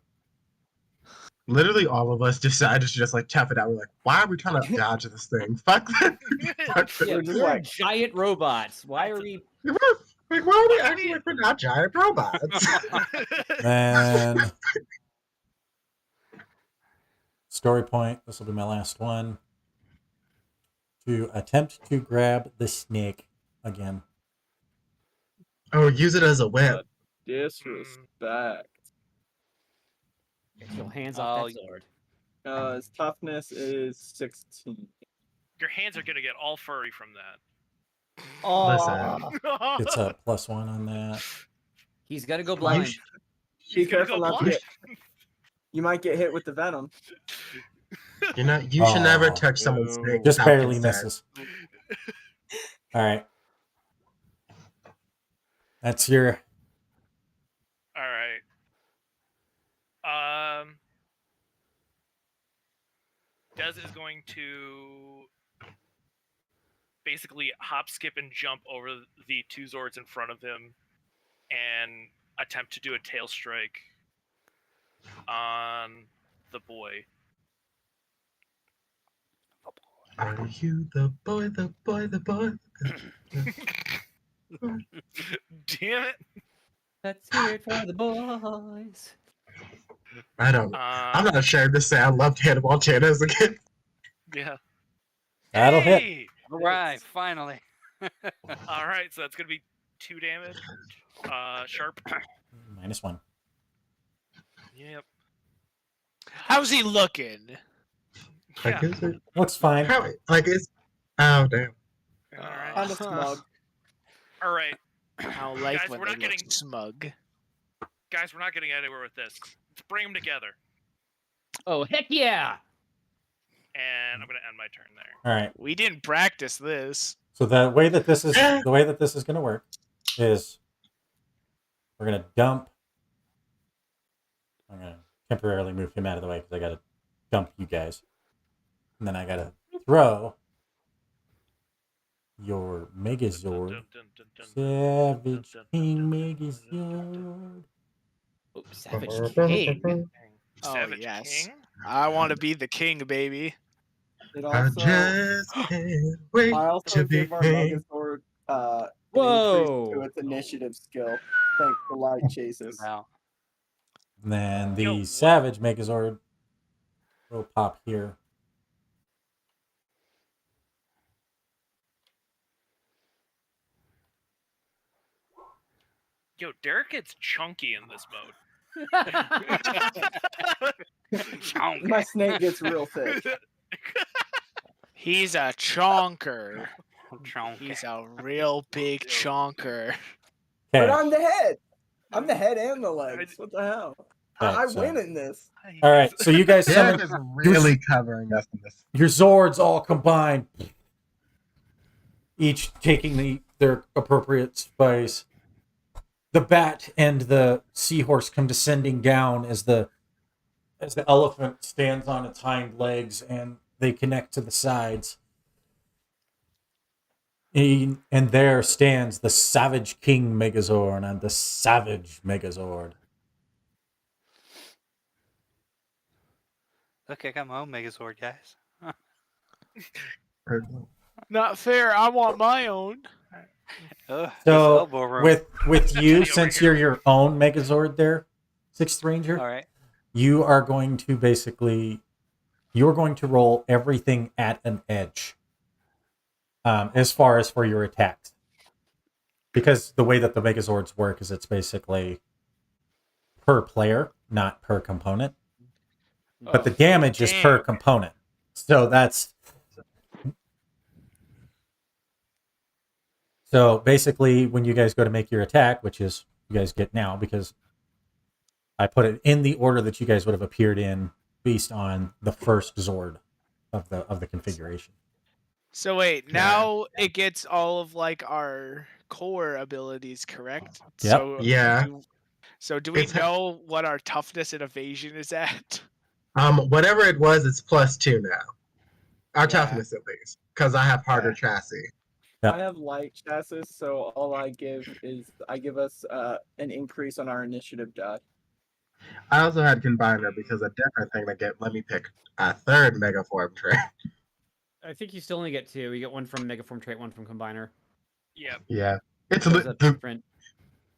Literally all of us decided to just like tough it out. We're like, why are we trying to dodge this thing? Fuck that. Fuck Yeah, that. just we're like- giant robots. Why are we? Like, why are we acting like we're not giant robots? Then story point. This will be my last one. To attempt to grab the snake again. Oh, use it as a whip. Disrespect. Get your hands off that Oh, Zord. His toughness is 16. Your hands are gonna get all furry from that. Listen. It's a +1 on that. He's got to go You blind. should- He's Be gonna careful go not to blind. get. You might get hit with the venom. You know, you should never Oh, touch someone's snake. Just without barely consent. misses. All right. That's your. All right. Dez is going to basically hop, skip, and jump over the 2 Zords in front of him and attempt to do a tail strike on the boy. Are you the boy, the boy, the boy? Damn it! Let's hear it for the boys. I don't. I'm not ashamed to say I loved Hannibal Montana as a kid. Yeah. That'll hit. Hey! All right, finally. All right, so that's gonna be 2 damage. Sharp. -1. Yep. How's he looking? Like, Yeah. is it? Looks fine. How, like, it's. Oh, damn. All right. Kind of smug. All right, I don't like Guys, when we're they not look getting- smug. guys, we're not getting anywhere with this. Let's bring them together, Oh, heck yeah! and I'm gonna end my turn there. All right. We didn't practice this. So the way that this is going to work is we're going to dump. I'm going to temporarily move him out of the way because I got to dump you guys, and then I got to throw your Megazord, Savage King Megazord. Oh, Savage King. Oh, Savage yes. King? I want to be the king, baby. It I also, just can't wait I also to be give our king. Megazord an Whoa. increase to its initiative skill. Thanks to light chases. Wow. And then the Yo, what- Savage Megazord will pop here. Yo, Derek gets chunky in this mode. My snake gets real thick. He's a chonker. Chonky. He's a real big chonker. But Okay. I'm the head. I'm the head and the legs. What the hell? I so- win in this. All right. So you guys Derek summon is really covering us in this. your Zords all combined, each taking their appropriate space. The bat and the seahorse come descending down as the elephant stands on its hind legs and they connect to the sides. And there stands the Savage King Megazord and the Savage Megazord. Look, I got my own Megazord, guys. Not fair. I want my own. Ugh, this So elbow room. with you, Over since here. you're your own Megazord there, Sixth Ranger, All right. you are going to you're going to roll everything at an edge. As far as for your attacks. Because the way that the Megazords work is it's basically per player, not per component. But the damage is per damn. component. So that's... So basically, when you guys go to make your attack, which is you guys get now, because I put it in the order that you guys would have appeared in based on the first Zord of the configuration. So wait, now it gets all of like our core abilities, correct? Yep. So Yeah. do we It's- know what our toughness and evasion is at? Whatever it was, it's +2 now. Our Yeah. toughness, at least, because I have harder Yeah. chassis. Yep. I have light chassis, so all I give us an increase on our initiative die. I also had combiner because a different thing that let me pick a third megaform trait. I think you still only get 2. You get 1 from Megaform trait, 1 from Combiner. Yeah. Yeah, it's So is that different?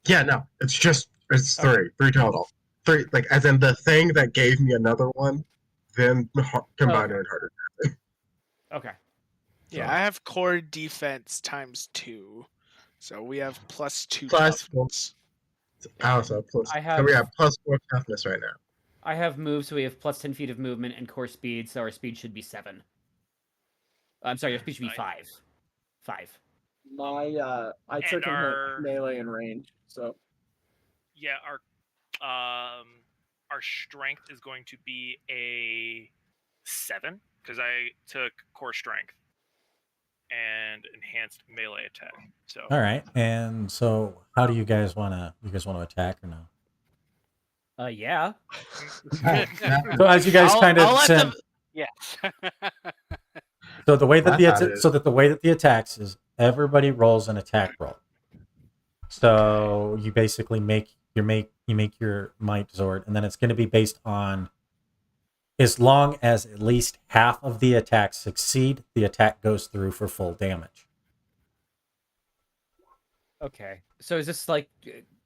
yeah, no, it's Okay. three total. 3, like as in the thing that gave me another one, then combiner Okay. and harder. Okay. Yeah, I have core defense times 2. So we have +2 Plus- toughness. I also plus. I So we have- have +4 toughness right now. I have moves, so we have plus 10 feet of movement and core speed, so our speed should be 7. I'm sorry, our speed should be Nice. 5. 5. My I And took him our- at melee and range, so Yeah, our strength is going to be a 7 because I took core strength and enhanced melee attack. So All right. And so how do you guys want to attack or no? Yeah. So as you guys kind I'll of let send, them- Yes. so the way that I thought the way that the attacks is everybody rolls an attack roll. So you basically make your might Zord, and then it's going to be based on as long as at least half of the attacks succeed, the attack goes through for full damage. Okay. So is this like,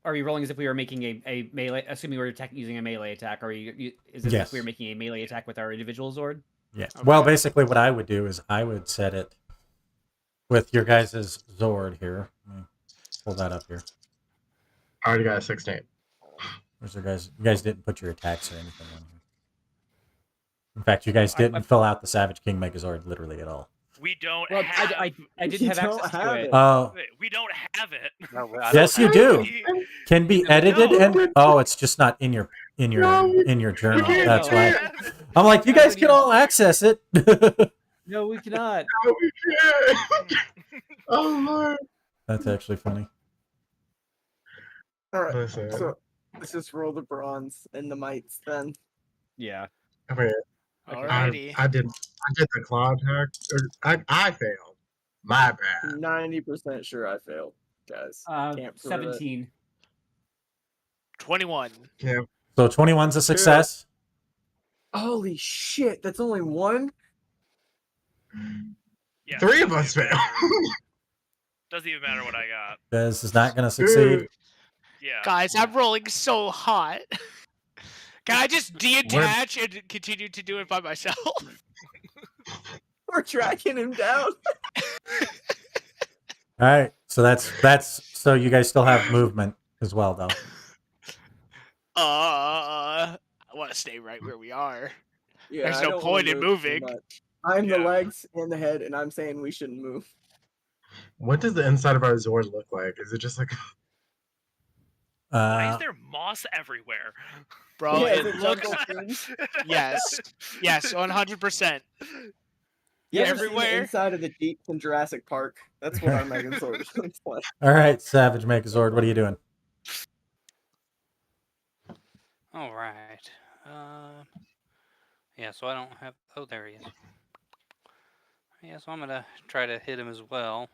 are we rolling as if we were making a melee? Assuming we're attacking using a melee attack, is this Yes. if we were making a melee attack with our individual Zord? Yeah. Okay. Well, basically, what I would do is I would set it with your guys' Zord here. Let me pull that up here. I already got a 16. Where's your guys? You guys didn't put your attacks or anything on here. In fact, you guys didn't fill out the Savage King Megazord literally at all. we don't Well, have. I didn't You have don't access have to it. it. Oh, We don't have it. No, I yes, don't you have do. it. Can be edited and it's just not in your journal. can't That's do why. it. I'm like, you guys can all access it. No, we cannot. Oh, we can't. Oh Lord. That's actually funny. all right. Listen. So let's just roll the bronze and the mites then. Yeah. I mean, Alrighty. I did the claw attack. I failed. My bad. 90% sure I failed, guys. Can't prove it. 17. 21. So 21's a success. Holy shit! That's only one. Yeah, 3 of doesn't us even failed. matter. Doesn't even matter what I got. This is not going to succeed. Yeah. Guys, I'm rolling so hot. Can I just detach and continue to do it by myself? We're tracking him down. All right, so that's so you guys still have movement as well, though. I want to stay right where we are. Yeah, There's I no don't wanna point in move too moving. much. I'm the Yeah. legs and the head, and I'm saying we shouldn't move. What does the inside of our Zord look like? Is it just like Why is Uh, there moss everywhere? Bro, Yeah, it is it looks... jungle theme? Yes. Yes, 100%. You ever seen the Everywhere. inside of the Jeep in Jurassic Park? That's what our Megazord looks like. all right, Savage Megazord, what are you doing? All right. Yeah, so I don't have. Oh, there he is. Yeah, so I'm gonna try to hit him as well.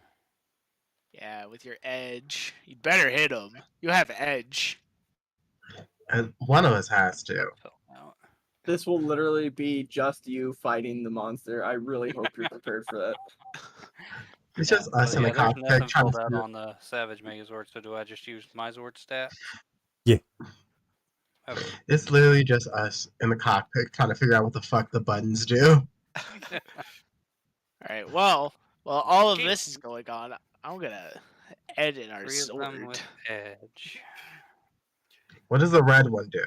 Yeah, with your edge. You better hit him. You have edge. one of us has to? Fell out. This will literally be just you fighting the monster. I really hope you're prepared for that. It's just us in the There's cockpit nothing trying filled to out figure. on the Savage Megazord, so do I just use my Zord stat? Yeah. Okay. It's literally just us in the cockpit trying to figure out what the fuck the buttons do. All right. Well, all of this is going on. I'm gonna edit our 3 of them sword. with edge. What does the red one do?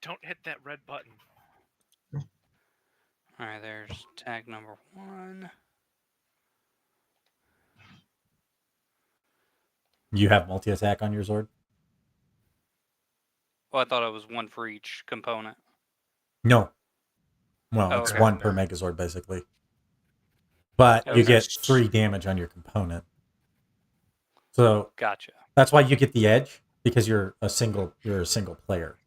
Don't hit that red button. All right, there's tag number 1. You have multi-attack on your Zord? Well, I thought it was 1 for each component. No. Well, Oh, it's okay. 1 per Megazord, basically. But you Okay. get 3 damage on your component. So Gotcha. that's why you get the edge, because you're a single player.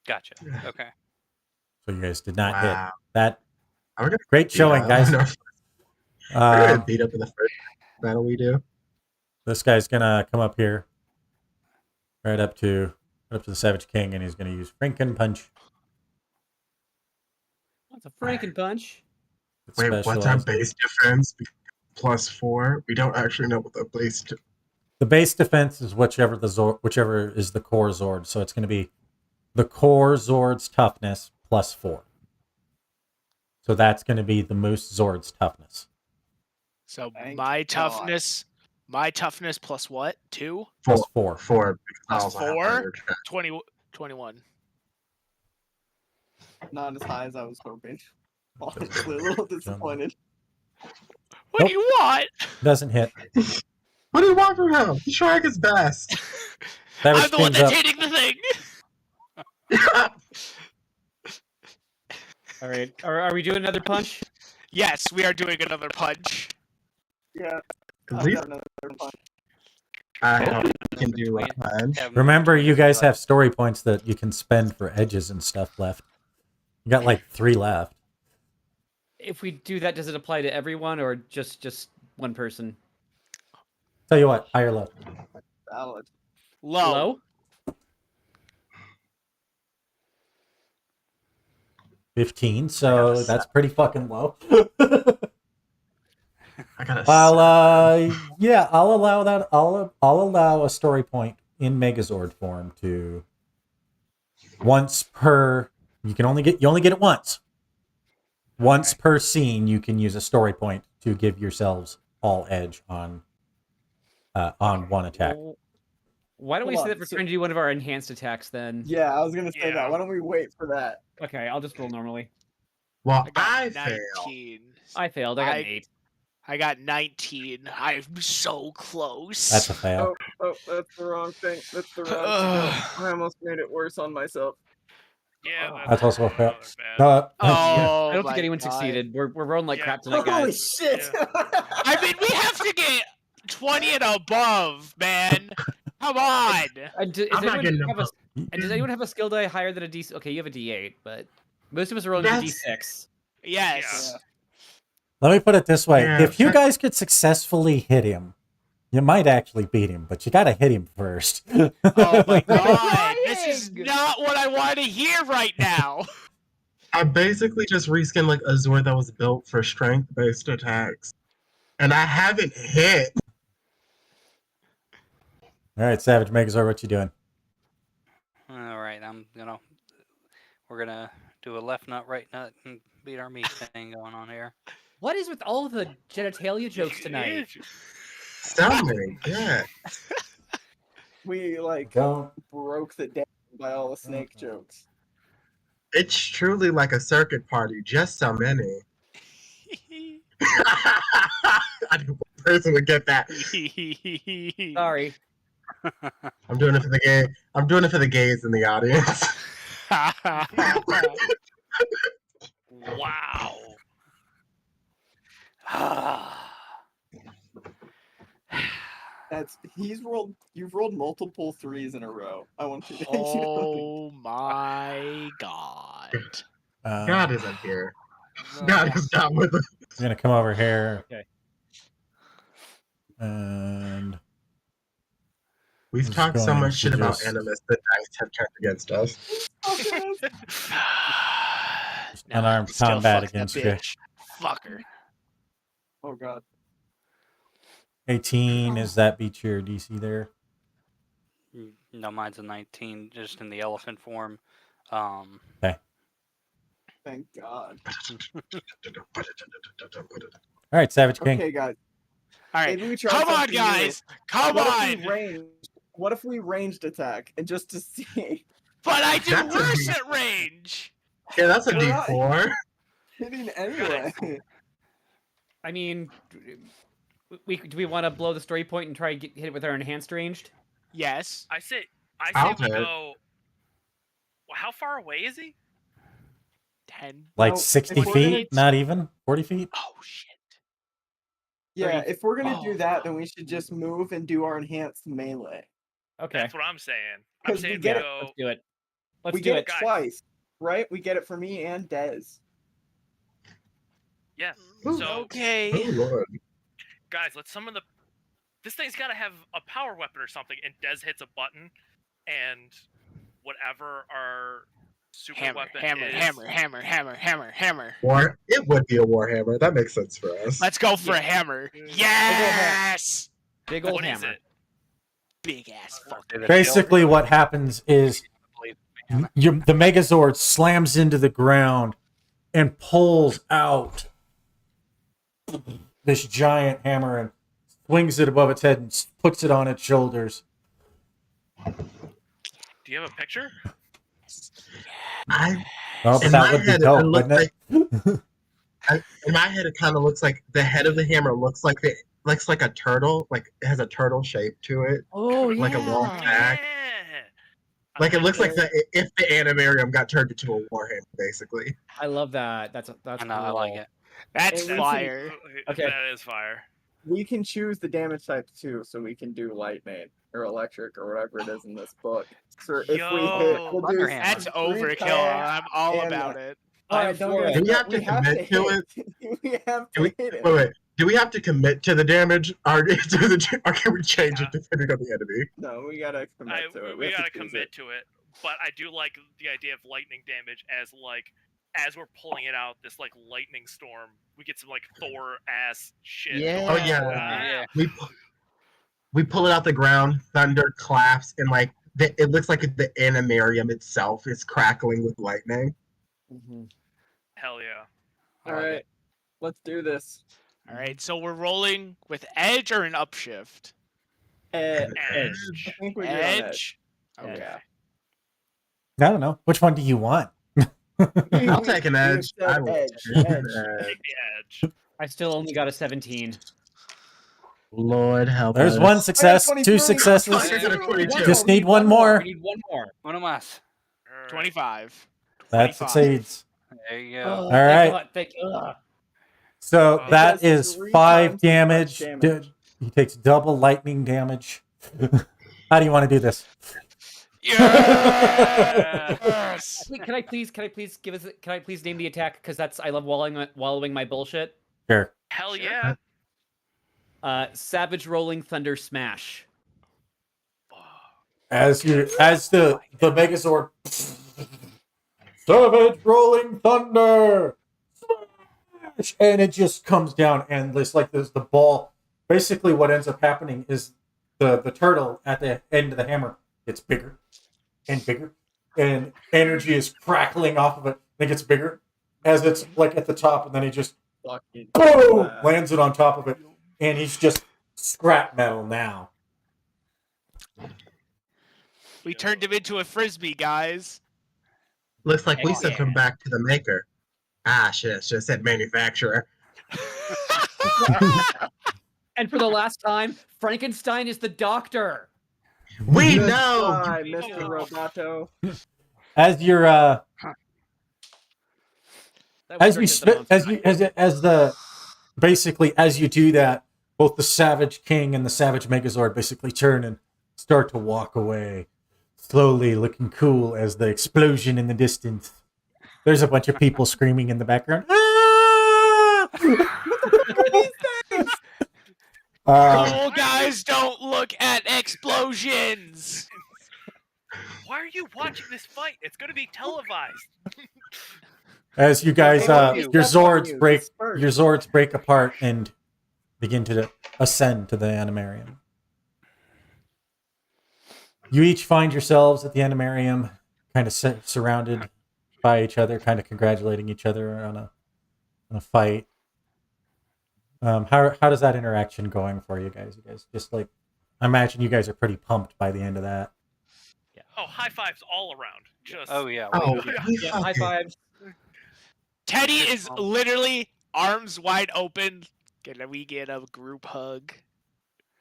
Gotcha. Okay. So you guys did not hit Wow. that. Are we gonna Great showing, beat guys. up? We're gonna Um, beat up in the first battle we do. this guy's gonna come up here, right up to the Savage King, and he's gonna use Franken Punch. That's a Frankenpunch. It's Wait, what's our specialized. base defense? +4. We don't actually know what the base. The base defense is whichever is the core Zord. So it's going to be the core Zord's toughness +4. So that's going to be the Moose Zord's toughness. So Thank my God. toughness plus what? 2? +4. 4 because I Plus also have 4? harder attack. 21. Not as high as I was hoping. Honestly, a little disappointed. What do you want? Doesn't hit. What do you want from him? He's trying his best. Savage I'm the one King's that's up. hitting the thing. All right. Are we doing another punch? Yes, we are doing another punch. Yeah, At I've least got another punch. I hope we can do a We punch. have Remember, you guys like- have story points that you can spend for edges and stuff left. You got like 3 left. If we do that, does it apply to everyone or just one person? Tell you what, high or low? Valid. Low. Low? 15, so that's pretty fucking low. I got a I'll allow that. I'll allow a story point in Megazord form to once per. You only get it once. Once per scene, you can use a story point to give yourselves all edge on one attack. Well, why don't we Hold say on, that we're so- trying to do one of our enhanced attacks then? Yeah, I was gonna say Yeah. that. Why don't we wait for that? Okay, I'll just roll normally. Well, I got I fail. 19. I failed. I got an 8. I got 19. I'm so close. That's a fail. Oh, that's the wrong thing. That's the wrong skill. I almost made it worse on myself. Yeah, That's also a fail. another bad. Oh, I don't think my anyone God. succeeded. We're rolling like Yeah. crap tonight, Holy guys. shit! I mean, we have to get 20 and above, man. Come on. I'm not getting have a, above. and does anyone have a skill die higher than a D? Okay, you have a D8, but most of us are rolling a That's- D6. Yes. Yeah. Let me put it this way: Yeah, if you that- guys could successfully hit him, you might actually beat him, but you got to hit him first. Oh my God. crying. This is not what I want to hear right now. I basically just reskinned like a Zord that was built for strength-based attacks, and I haven't hit. All right, Savage Megazord, what you doing? All right, we're gonna do a left nut, right nut, and beat our meat thing going on here. What is with all the genitalia jokes tonight? Stunning, yeah. We like Don't. broke the dam by all the snake jokes. It's truly like a circuit party, just so many. I knew one person would get that. Sorry. I'm doing it for the gay. I'm doing it for the gays in the audience. Wow. You've rolled multiple 3s in a row. I want you to know. Oh my god. God isn't here. God is not with us. I'm gonna come over here. Okay. And We've Just talked so going much to shit about just- animus that dice have turned against us. unarmed still combat fuck that against you. bitch. Fucker. Oh god. 18, is that beat your DC there? No, mine's a 19, just in the elephant form. Thank God. All right, Savage King. Okay, guys. All right. Maybe we try Come on, something new. guys. Come on. What if we ranged attack and just to see But I do That's a worse deep- at range. Yeah, that's a Good eye. D4. hitting anyway? I mean, do we want to blow the story point and try to hit it with our enhanced ranged? Yes. I say I'll we do it. go. Well, how far away is he? 10. Like Well, 60 if we're feet? Not even? 40 feet? Oh shit. Yeah, if we're gonna do Oh, that, then we should just move and do our enhanced melee. Okay. That's what I'm saying. I'm 'Cause we saying we get it- go. Let's do it. Let's we do get it. it Guys. twice, right? We get it for me and Dez. Yeah. Ooh. So Okay. Oh lord. guys, let's summon the. This thing's got to have a power weapon or something, and Dez hits a button, and whatever our super Hammer, weapon hammer, is. hammer. It would be a warhammer. That makes sense for us. Let's go for a hammer. Yes. Big old What is hammer. it? Big ass fucker. Basically, what happens is the Megazord slams into the ground and pulls out this giant hammer and swings it above its head and puts it on its shoulders. Do you have a picture? I, Oh, but in that my would be head, dope, it looks wouldn't it? in my head, it kind of looks like the head of the hammer looks like a turtle. Like it has a turtle shape to it. Oh Like a long yeah. back. Yeah. Like it looks like if the animarium got turned into a warhammer, basically. I love that. That's I know, I like it. That's And we can- fire. Okay. That is fire. We can choose the damage type too, so we can do lightning or electric or whatever it is in this book. So if we hit, Yo. we'll do Underhammer. That's three overkill. attacks. I'm all and- about it. Alright, don't for do it. it. Do we have to We have commit to hit. We have Do to hit it. Wait. Do we have to commit to the damage, or can we change it depending on the enemy? No, we gotta commit to it. We have gotta to choose commit it. to it. But I do like the idea of lightning damage as we're pulling it out, this like lightning storm. We get some like Thor ass shit. Yeah. Oh yeah, Yeah. we pull it out the ground. Thunder claps, and like it looks like the animarium itself is crackling with lightning. Mhm. Hell yeah. I All like right, it. let's do this. All right, so we're rolling with edge or an upshift? Edge. Edge. I think we do on edge. Edge. Okay. Yeah. I don't know. Which one do you want? I'll take an We edge. said I will edge, take an edge. edge. Take the edge. I still only got a 17. Lord help There's us. one success, 23. two successes. I got a 22. Just need one more. We need one more. One of us. 25. That 25. succeeds. There you go. Oh, right. God, thank you. So It that does is 3 5 times as much damage. damage. He takes double lightning damage. How do you want to do this? Yes. Wait, can I please name the attack? Because I love wallowing my bullshit. Sure. Hell yeah. Savage Rolling Thunder Smash. As the Megazord, Savage Rolling Thunder, smash! And it just comes down, and it's like the ball. Basically, what ends up happening is the turtle at the end of the hammer gets bigger and bigger, and energy is crackling off of it. It gets bigger as it's like at the top, and then he just Fucking boom wow. lands it on top of it, and he's just scrap metal now. We turned him into a frisbee, guys. Looks like we Oh, sent him back to the maker. Ah, shit, should have said manufacturer. And for the last time, Frankenstein is the doctor. We Good know! try, Mr. Roboto. As you're That was as you directed at the as the basically as you do that, both the Savage King and the Savage Megazord basically turn and start to walk away, slowly looking cool as the explosion in the distance. There's a bunch of people screaming in the background. Ah! Cool guys don't look at explosions. Why are you watching this fight? It's going to be televised. As you guys, Hey, your step on Zords you, break, disperse. your Zords break apart and begin to ascend to the Animarium. You each find yourselves at the Animarium, kind of surrounded by each other, kind of congratulating each other on a fight. How does that interaction going for you guys? You guys just like, I imagine you guys are pretty pumped by the end of that. Oh, high fives all around. Just Oh yeah. Oh, wait, we Yeah, high fucking- fives. Teddy is literally arms wide open. Can we get a group hug?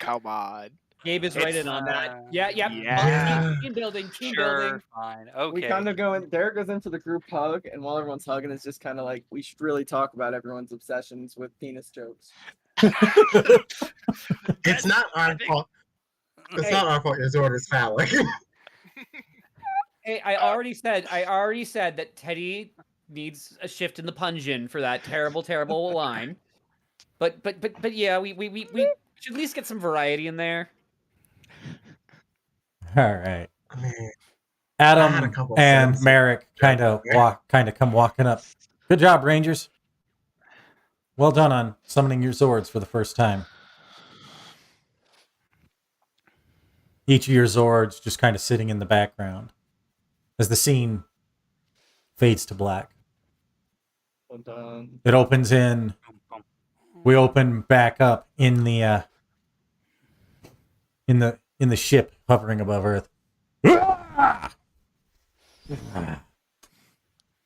Come on. Gabe is right in on that. Yeah. Yeah. Team building. Team sure, building. fine. We Okay. kind of go in. Derek goes into the group hug, and while everyone's hugging, it's just kind of like we should really talk about everyone's obsessions with penis jokes. It's not our fault. It's not our fault your Zord is phallic. Hey, I already said that Teddy needs a shift in the pungeon for that terrible line. But yeah, we should at least get some variety in there. All right. I mean, I had a Adam couple and sentences. Merrick kind of come walking up. Good job, Rangers. Well done on summoning your Zords for the first time. Each of your Zords just kind of sitting in the background as the scene fades to black. Well done. It opens in. We open back up in the ship hovering above Earth.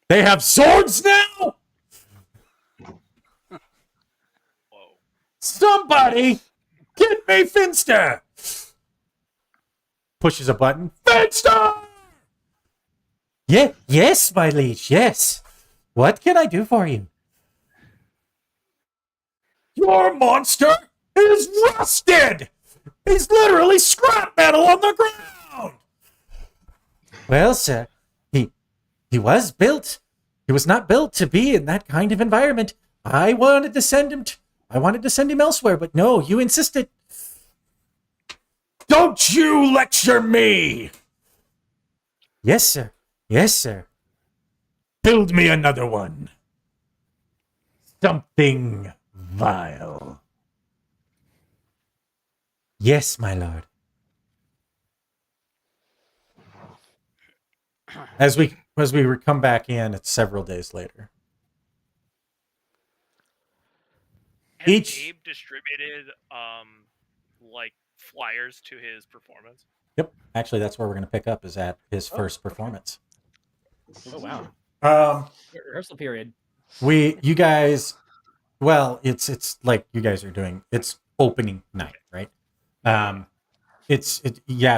They have swords now. whoa. Somebody get me Finster. Pushes a button. Finster. Yeah, yes, my liege. Yes. What can I do for you? Your monster is rusted! He's literally scrap metal on the ground! Well, sir, he was built. He was not built to be in that kind of environment. I wanted to send him elsewhere, but no, you insisted. Don't you lecture me! Yes, sir. Yes, sir. Build me another one. Something vile. Yes, my lord. As we come back in, it's several days later. Has Each- Gabe distributed like flyers to his performance? Yep. Actually, that's where we're going to pick up, is at his first performance. Oh wow. Um, Rehearsal period. you guys, well, it's like you guys are doing, it's opening night, right? It's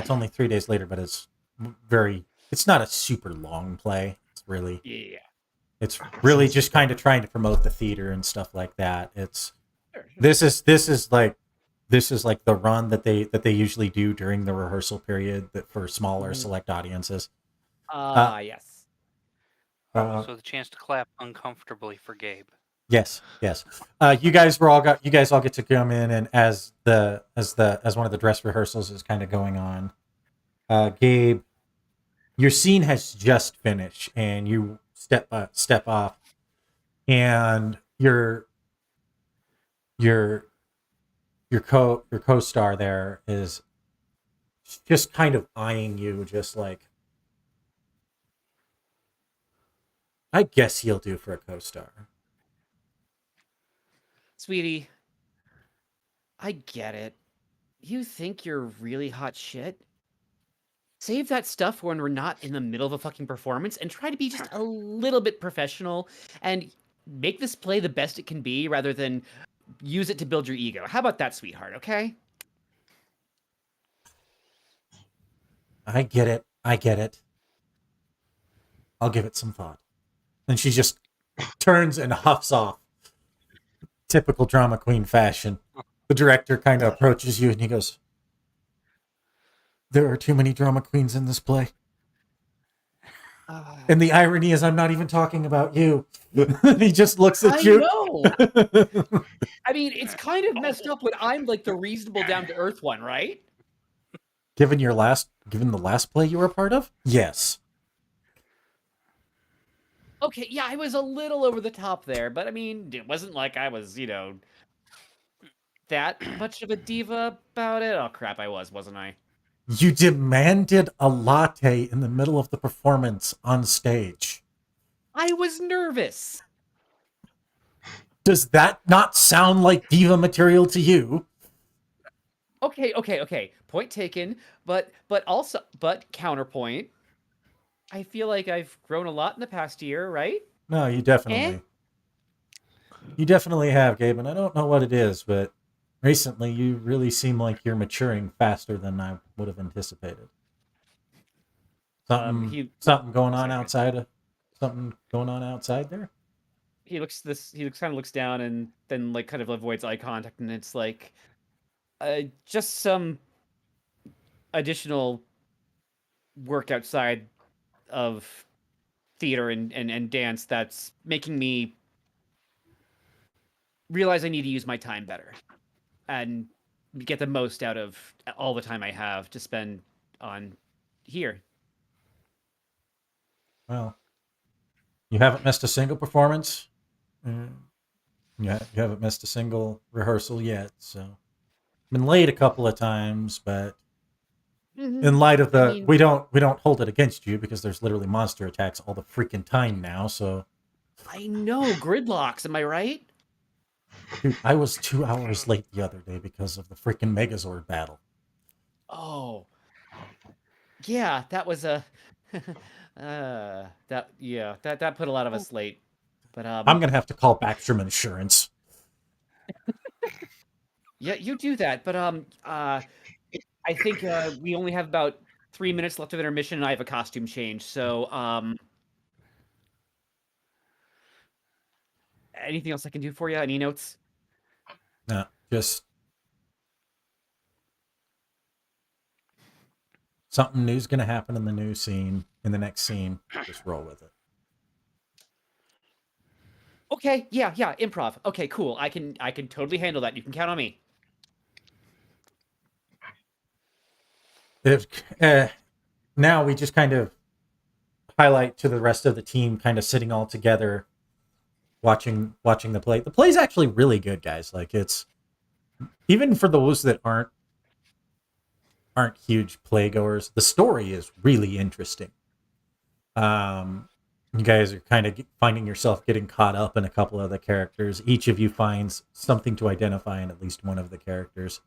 only 3 days later, but it's not a super long play. It's really just kind of trying to promote the theater and stuff like that. This is like the run that they usually do during the rehearsal period for smaller select audiences. Yes. So the chance to clap uncomfortably for Gabe. Yes. You guys all get to come in, and as one of the dress rehearsals is kind of going on, Gabe, your scene has just finished, and you step off, and your co-star there is just kind of eyeing you, just like, I guess he'll do for a co-star. Sweetie, I get it. You think you're really hot shit? Save that stuff when we're not in the middle of a fucking performance and try to be just a little bit professional and make this play the best it can be rather than use it to build your ego. How about that, sweetheart, okay? I get it. I get it. I'll give it some thought. And she just turns and huffs off. Typical drama queen fashion. The director kind of approaches you and he goes, there are too many drama queens in this play. And the irony is I'm not even talking about you. He just looks at you. I know. I mean, it's kind of messed up when I'm like the reasonable down to earth one, right? Given the last play you were a part of? Yes. Okay, yeah, I was a little over the top there, but I mean, it wasn't like I was, that much of a diva about it. Oh crap, I wasn't I? You demanded a latte in the middle of the performance on stage. I was nervous. Does that not sound like diva material to you? Okay. Point taken, but counterpoint. I feel like I've grown a lot in the past year, right? No, you definitely have, Gabe, and I don't know what it is, but recently you really seem like you're maturing faster than I would have anticipated. Something going on outside there? He kind of looks down and then like kind of avoids eye contact, and it's like just some additional work outside of theater and dance that's making me realize I need to use my time better and get the most out of all the time I have to spend on here. Well, you haven't missed a single performance. You haven't missed a single rehearsal yet, so been late a couple of times, but in light of we don't hold it against you because there's literally monster attacks all the freaking time now, so I know, gridlocks, am I right? Dude, I was 2 hours late the other day because of the freaking Megazord battle. Oh. Yeah, that was a that put a lot of us late. But I'm gonna have to call Backstrom Insurance. Yeah, you do that. But I think we only have about 3 minutes left of intermission, and I have a costume change. So anything else I can do for you? Any notes? No, just something new's gonna happen in the next scene. Just roll with it. Okay, yeah, improv. Okay, cool. I can totally handle that. You can count on me. If now we just kind of highlight to the rest of the team kind of sitting all together watching the play. The play's actually really good, guys. Like, it's even for those that aren't huge playgoers, the story is really interesting. You guys are kind of finding yourself getting caught up in a couple of the characters. Each of you finds something to identify in at least one of the characters.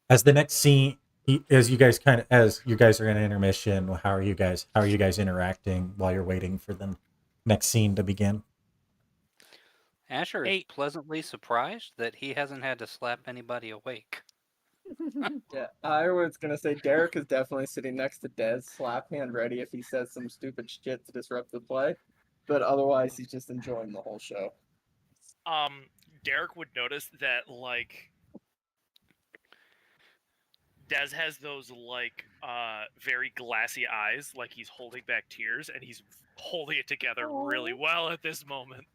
As the next scene, as you guys are in intermission, how are you guys interacting while you're waiting for the next scene to begin? Asher is pleasantly surprised that he hasn't had to slap anybody awake. Yeah, I was gonna say Derek is definitely sitting next to Dez, slap hand ready if he says some stupid shit to disrupt the play. But otherwise, he's just enjoying the whole show. Derek would notice that, like, Dez has those, like, very glassy eyes, like he's holding back tears, and he's holding it together really well at this moment.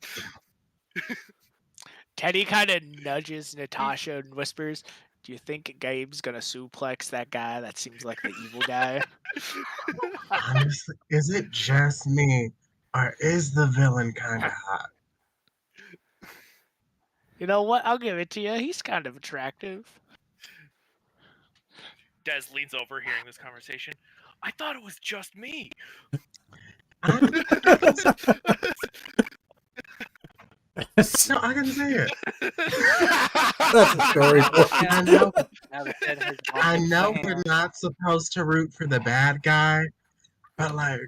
Teddy kind of nudges Natasha and whispers, "Do you think Gabe's gonna suplex that guy that seems like the evil guy?" Honestly, is it just me, or is the villain kind of hot? You know what? I'll give it to you. He's kind of attractive. Des leans over, hearing this conversation. I thought it was just me. No, I gotta say it. That's a story. I know. Now the head has I gone know bam. we're not supposed to root for the bad guy, but like,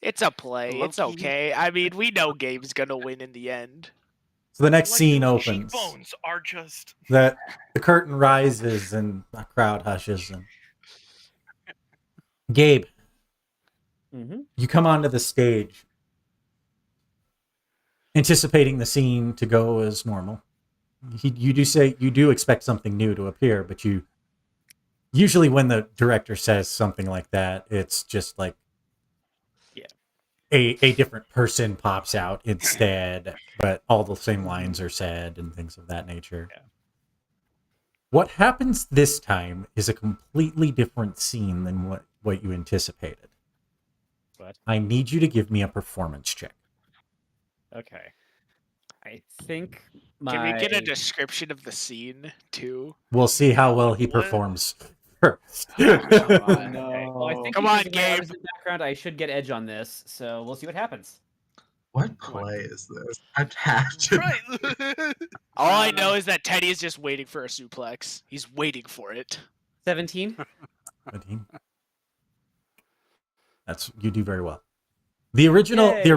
It's a play. It's Low-key. okay. I mean, we know Gabe's gonna win in the end. So the next Like, scene those opens. cheekbones are just. The curtain rises and the crowd hushes. And Gabe, Mm-hmm. you come onto the stage, anticipating the scene to go as normal. You do expect something new to appear, but you usually when the director says something like that, it's just like a different person pops out instead, but all the same lines are said and things of that nature. Yeah. What happens this time is a completely different scene than what you anticipated. What? I need you to give me a performance check. Okay. I think my. Can we get a description of the scene too? We'll see how well he What? performs first. Okay. No. Well, I think Come because on, of my arms Gabe. in the background, I should get edge on this. So we'll see what happens. what play is this? I have to. Right. All I know is that Teddy is just waiting for a suplex. He's waiting for it. 17. That's you do very well. The original Yay. the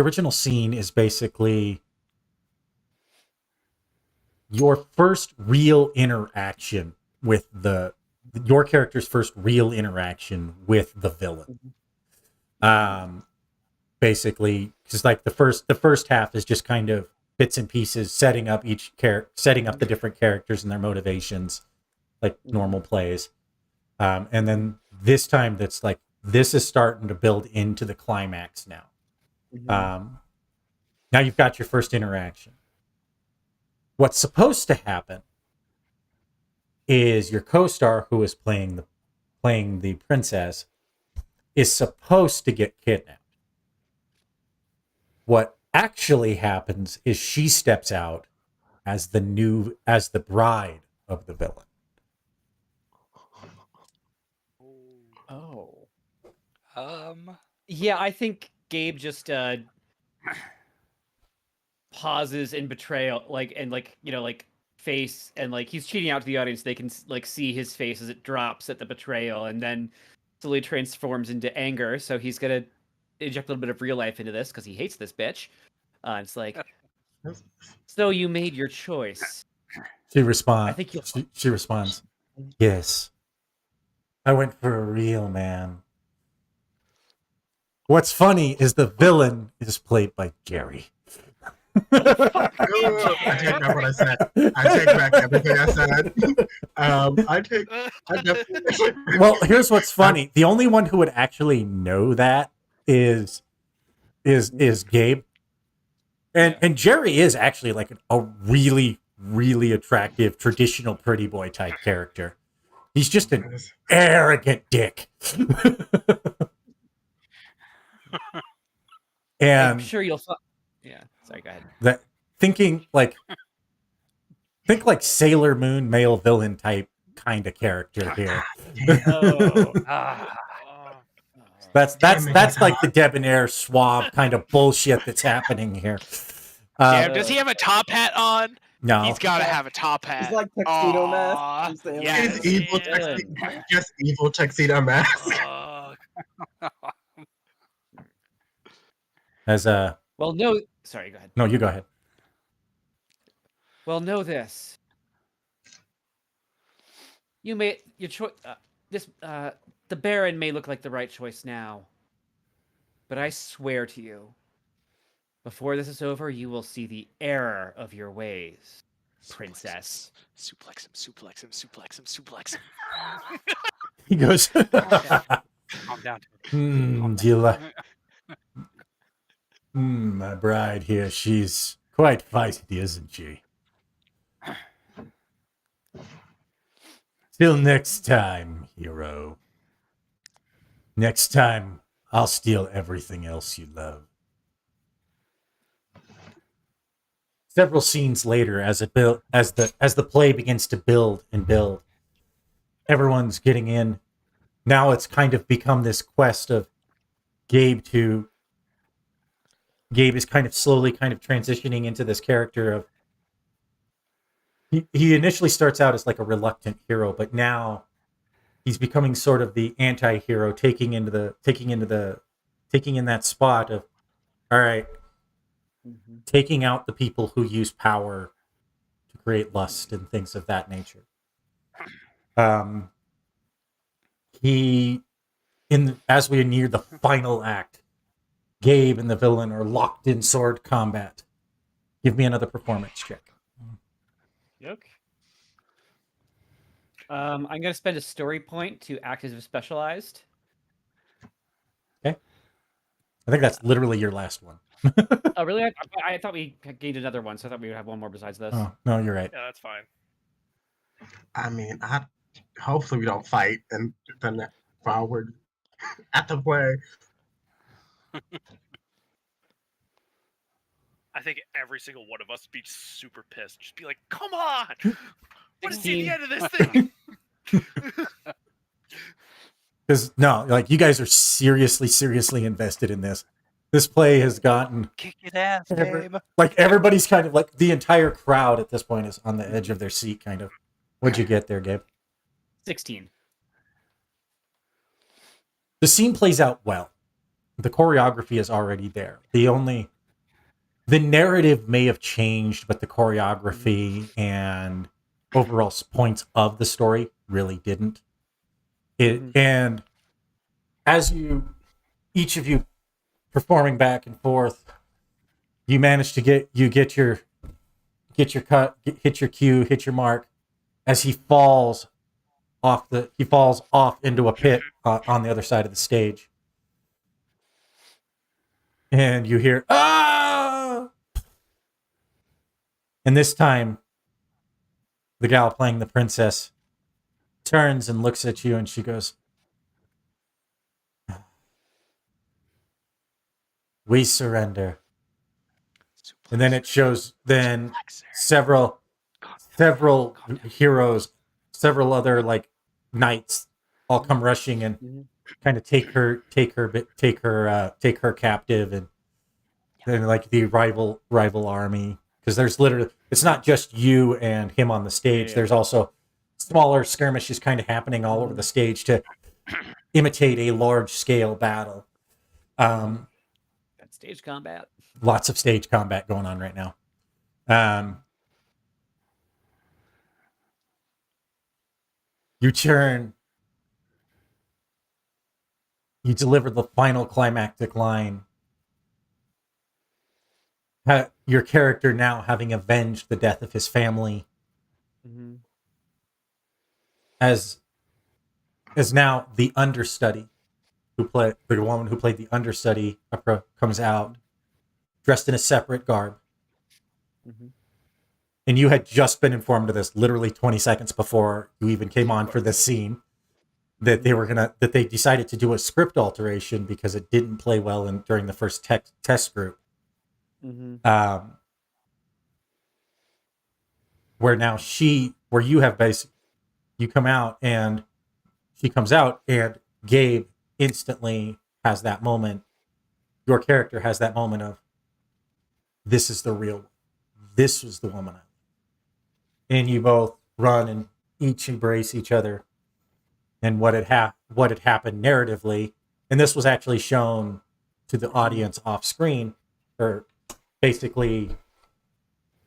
original scene is basically your first real interaction with your character's first real interaction with the villain. Basically, because like the first half is just kind of bits and pieces, setting up the different characters and their motivations, like normal plays. And then this time, this is starting to build into the climax now. Now you've got your first interaction. What's supposed to happen is your co-star, who is playing the princess, is supposed to get kidnapped. What actually happens is she steps out as the bride of the villain. Oh. Um, Yeah, I think Gabe just pauses in betrayal, face, and he's cheating out to the audience. They can see his face as it drops at the betrayal, and then slowly transforms into anger. So he's gonna inject a little bit of real life into this because he hates this bitch. It's like, so you made your choice. She responds. I think she responds, "Yes, I went for a real man." What's funny is the villain is played by Jerry. I take back what I said. I take back everything I said. Well, here's what's funny. The only one who would actually know that is Gabe. And Jerry is actually like a really, really attractive, traditional pretty boy type character. He's just an arrogant dick. And I'm sure you'll. Yeah, sorry. Go ahead. that think like Sailor Moon male villain type kind of character here. Oh. That's like the debonair suave kind of bullshit that's happening here. Damn, does he have a top hat on? No, He's got to have a top hat. He's like tuxedo Aw, mask. I'm saying, yes. It's evil tuxedo, just evil tuxedo mask. as a Well, no. Sorry. Go ahead. no, you go ahead. Well, know this. You made your choice. The Baron may look like the right choice now, but I swear to you, before this is over, you will see the error of your ways, princess. Suplex him, suplex him. He goes, calm down. my bride here, she's quite feisty, isn't she? Till next time, hero. Next time, I'll steal everything else you love. Several scenes later, as the play begins to build and build, everyone's getting in. Now it's kind of become this quest of Gabe is kind of slowly kind of transitioning into this character of he initially starts out as like a reluctant hero, but now he's becoming sort of the anti-hero, taking in that spot of, all right, taking out the people who use power to create lust and things of that nature. As we near the final act, Gabe and the villain are locked in sword combat. Give me another performance check. Yoke. I'm going to spend a story point to act as a specialized. I think that's literally your last one. Oh, really? I thought we gained another one, so I thought we would have one more besides this. Oh, no, you're right. Yeah, that's fine. I mean, hopefully we don't fight and then forward at the play. I think every single one of us would be super pissed. Just be like, come on! What is the 16. end of this thing? Because no, like you guys are seriously invested in this. This play has gotten Kick it ass, Gabe. like everybody's kind of like the entire crowd at this point is on the edge of their seat, kind of. What'd you get there, Gabe? 16. The scene plays out well. The choreography is already there. The narrative may have changed, but the choreography and overall points of the story really didn't. And as each of you performing back and forth, you manage to get your cut, hit your cue, hit your mark. As he falls off into a pit on the other side of the stage, and you hear "Ah!" And this time, the gal playing the princess turns and looks at you, and she goes, "We surrender." And then it shows several heroes, several other like knights all come rushing and kind of take her captive, and then like the rival army, because there's literally, it's not just you and him on the stage. Yeah. There's also smaller skirmishes kind of happening all over the stage to imitate a large scale battle. Got stage combat. Lots of stage combat going on right now. You turn. You deliver the final climactic line. Your character now having avenged the death of his family, as now the understudy the woman who played the understudy comes out dressed in a separate garb. And you had just been informed of this literally 20 seconds before you even came on for this scene, that they decided to do a script alteration because it didn't play well during the first test group. Where now you come out and she comes out, and Gabe instantly has that moment. Your character has that moment of, this is the real one. This was the woman. And you both run and each embrace each other. And what had happened narratively, and this was actually shown to the audience off screen, or basically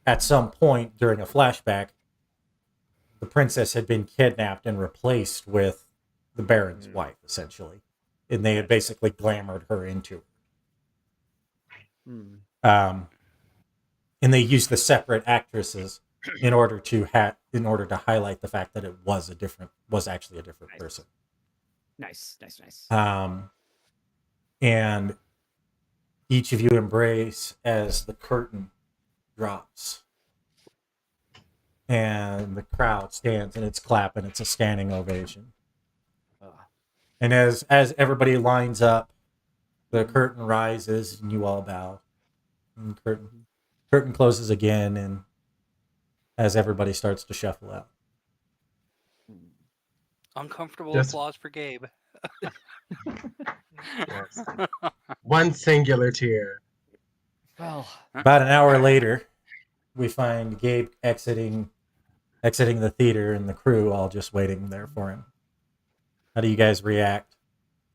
at some point during a flashback, the princess had been kidnapped and replaced with the Baron's wife, essentially. And they had basically glamored her into it. And they used the separate actresses in order to highlight the fact that it was actually a different person. Nice. And each of you embrace as the curtain drops, and the crowd stands, and it's clapping. It's a standing ovation. And as everybody lines up, the curtain rises, and you all bow. And curtain closes again, and as everybody starts to shuffle out. Uncomfortable Just- applause for Gabe. Yes. One singular tear. Well, About an hour later, we find Gabe exiting the theater and the crew all just waiting there for him. How do you guys react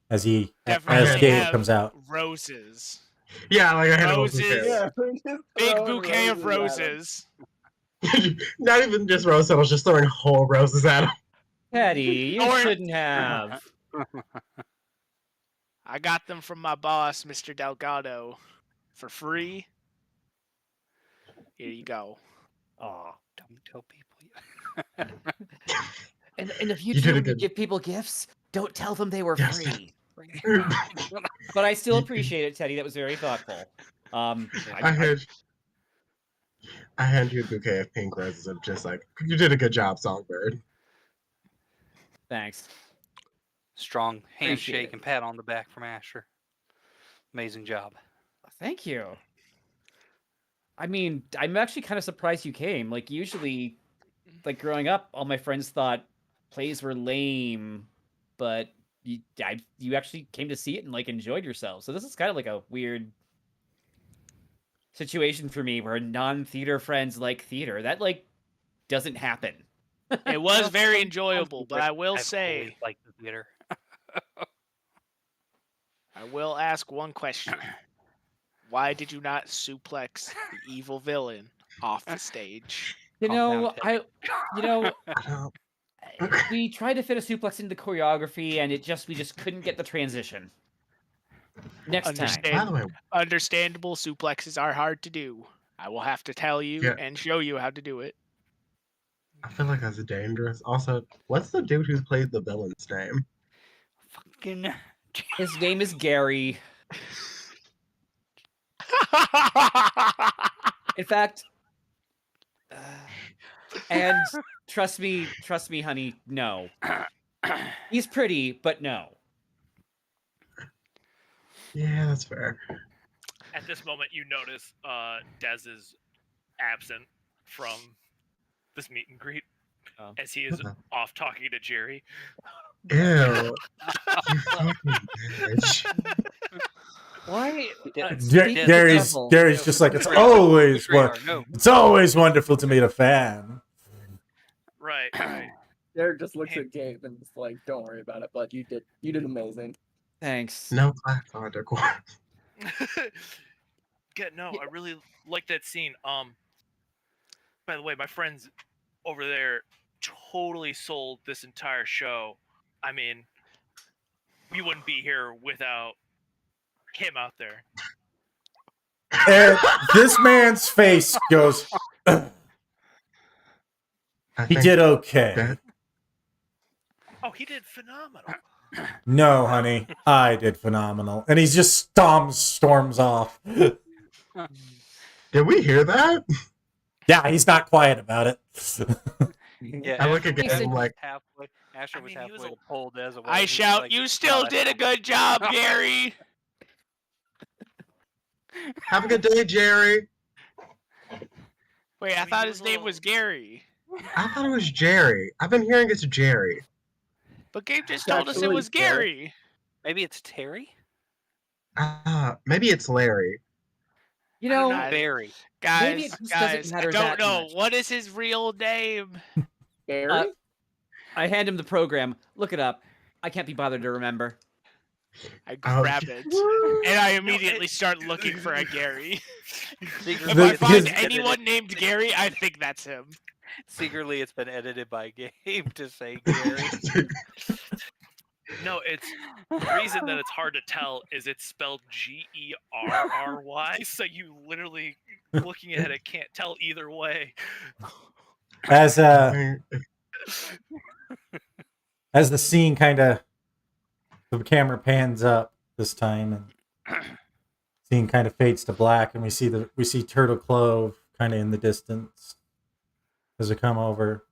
as Definitely Gabe have comes out? roses. Yeah, like I had Roses. Yeah, we're just Big throwing bouquet of roses at 'em. roses. Not even just rose petals, just throwing whole roses at him. Teddy, you Or- shouldn't have. I got them from my boss, Mr. Delgado, for free. Here you go. Aw. Don't tell people. And if you You did a two good- give people gifts, don't tell them they were Yes. free. But I still appreciate it, Teddy. That was very thoughtful. I hand you a bouquet of pink roses and just like, you did a good job, Songbird. Thanks. Strong Appreciate handshake it. and pat on the back from Asher. Amazing job. Thank you. I mean, I'm actually kind of surprised you came. Like, usually, like, growing up, all my friends thought plays were lame, but you actually came to see it and, like, enjoyed yourself. So this is kind of like a weird situation for me where non-theater friends like theater. That, like, doesn't happen. It was very Some enjoyable, but people I will I've say, always liked the theater. I will ask one question. Why did you not suplex the evil villain off the stage? You Calm know, down, Teddy. I don't. we tried to fit a suplex into the choreography, and we just couldn't get the transition. Next time. By the way, Understandable, suplexes are hard to do. I will have to tell you Yeah. and show you how to do it. I feel like that's dangerous. Also, what's the dude who played the villain's name? Fucking. His name is Gary. In fact, and trust me, honey, no. He's pretty, but no. Yeah, that's fair. At this moment, you notice Dez is absent from this meet and greet Oh. as he is What off talking to Jerry. Ew. You fucking bitch. Why? Gary's just like, it's always it's always wonderful to meet a fan. Right, right. Derek just looks at Gabe and is like, "Don't worry about it, but you did amazing." Thanks. No clap on the court. No, I really like that scene. By the way, my friends over there totally sold this entire show. I mean, we wouldn't be here without him out there. And this man's face goes, I he think did okay. that- Oh, he did phenomenal. No, honey, I did phenomenal. And he just storms off. Did we hear that? Yeah, he's not quiet about it. Yeah, I look at Asher Gabe was like, halfway. Asher I was mean, he was halfway a- to pull Des away. I He was shout, like, you still "No, did a that's good job, Gary. have a good day, Jerry. Wait, I mean, thought he his was a name little- was Gary. I thought it was Jerry. I've been hearing it's Jerry. But Gabe just It's told us it actually was Gary. Maybe it's Terry? Maybe it's Larry. You I don't know, know, Barry. Maybe Guys, it just doesn't guys, I matter don't that know. much. What is his real name? Gary? I hand him the program. Look it up. I can't be bothered to remember. I Oh, grab yeah. it. And I immediately start looking for a Gary. Secretly, If I The- find his- anyone named Gary, I think that's him. secretly, it's been edited by Gabe to say Gary. No, it's the reason that it's hard to tell is it's spelled Gerry, so you literally looking at it can't tell either way. As the scene the camera pans up this time, and scene kind of fades to black, and we see Turtle Clove kind of in the distance as it come over,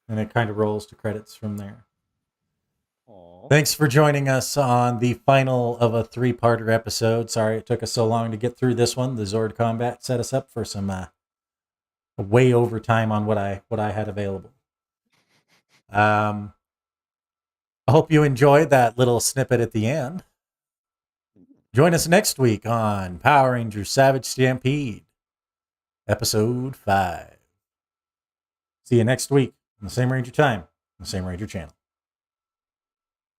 and it kind of rolls to credits from there. Aw. Thanks for joining us on the final of a 3-parter episode. Sorry it took us so long to get through this one. The Zord combat set us up for some way over time on what I had available. hope you enjoyed that little snippet at the end. Join us next week on Power Rangers Savage Stampede, Episode 5. See you next week on the same Ranger time, on the same Ranger channel.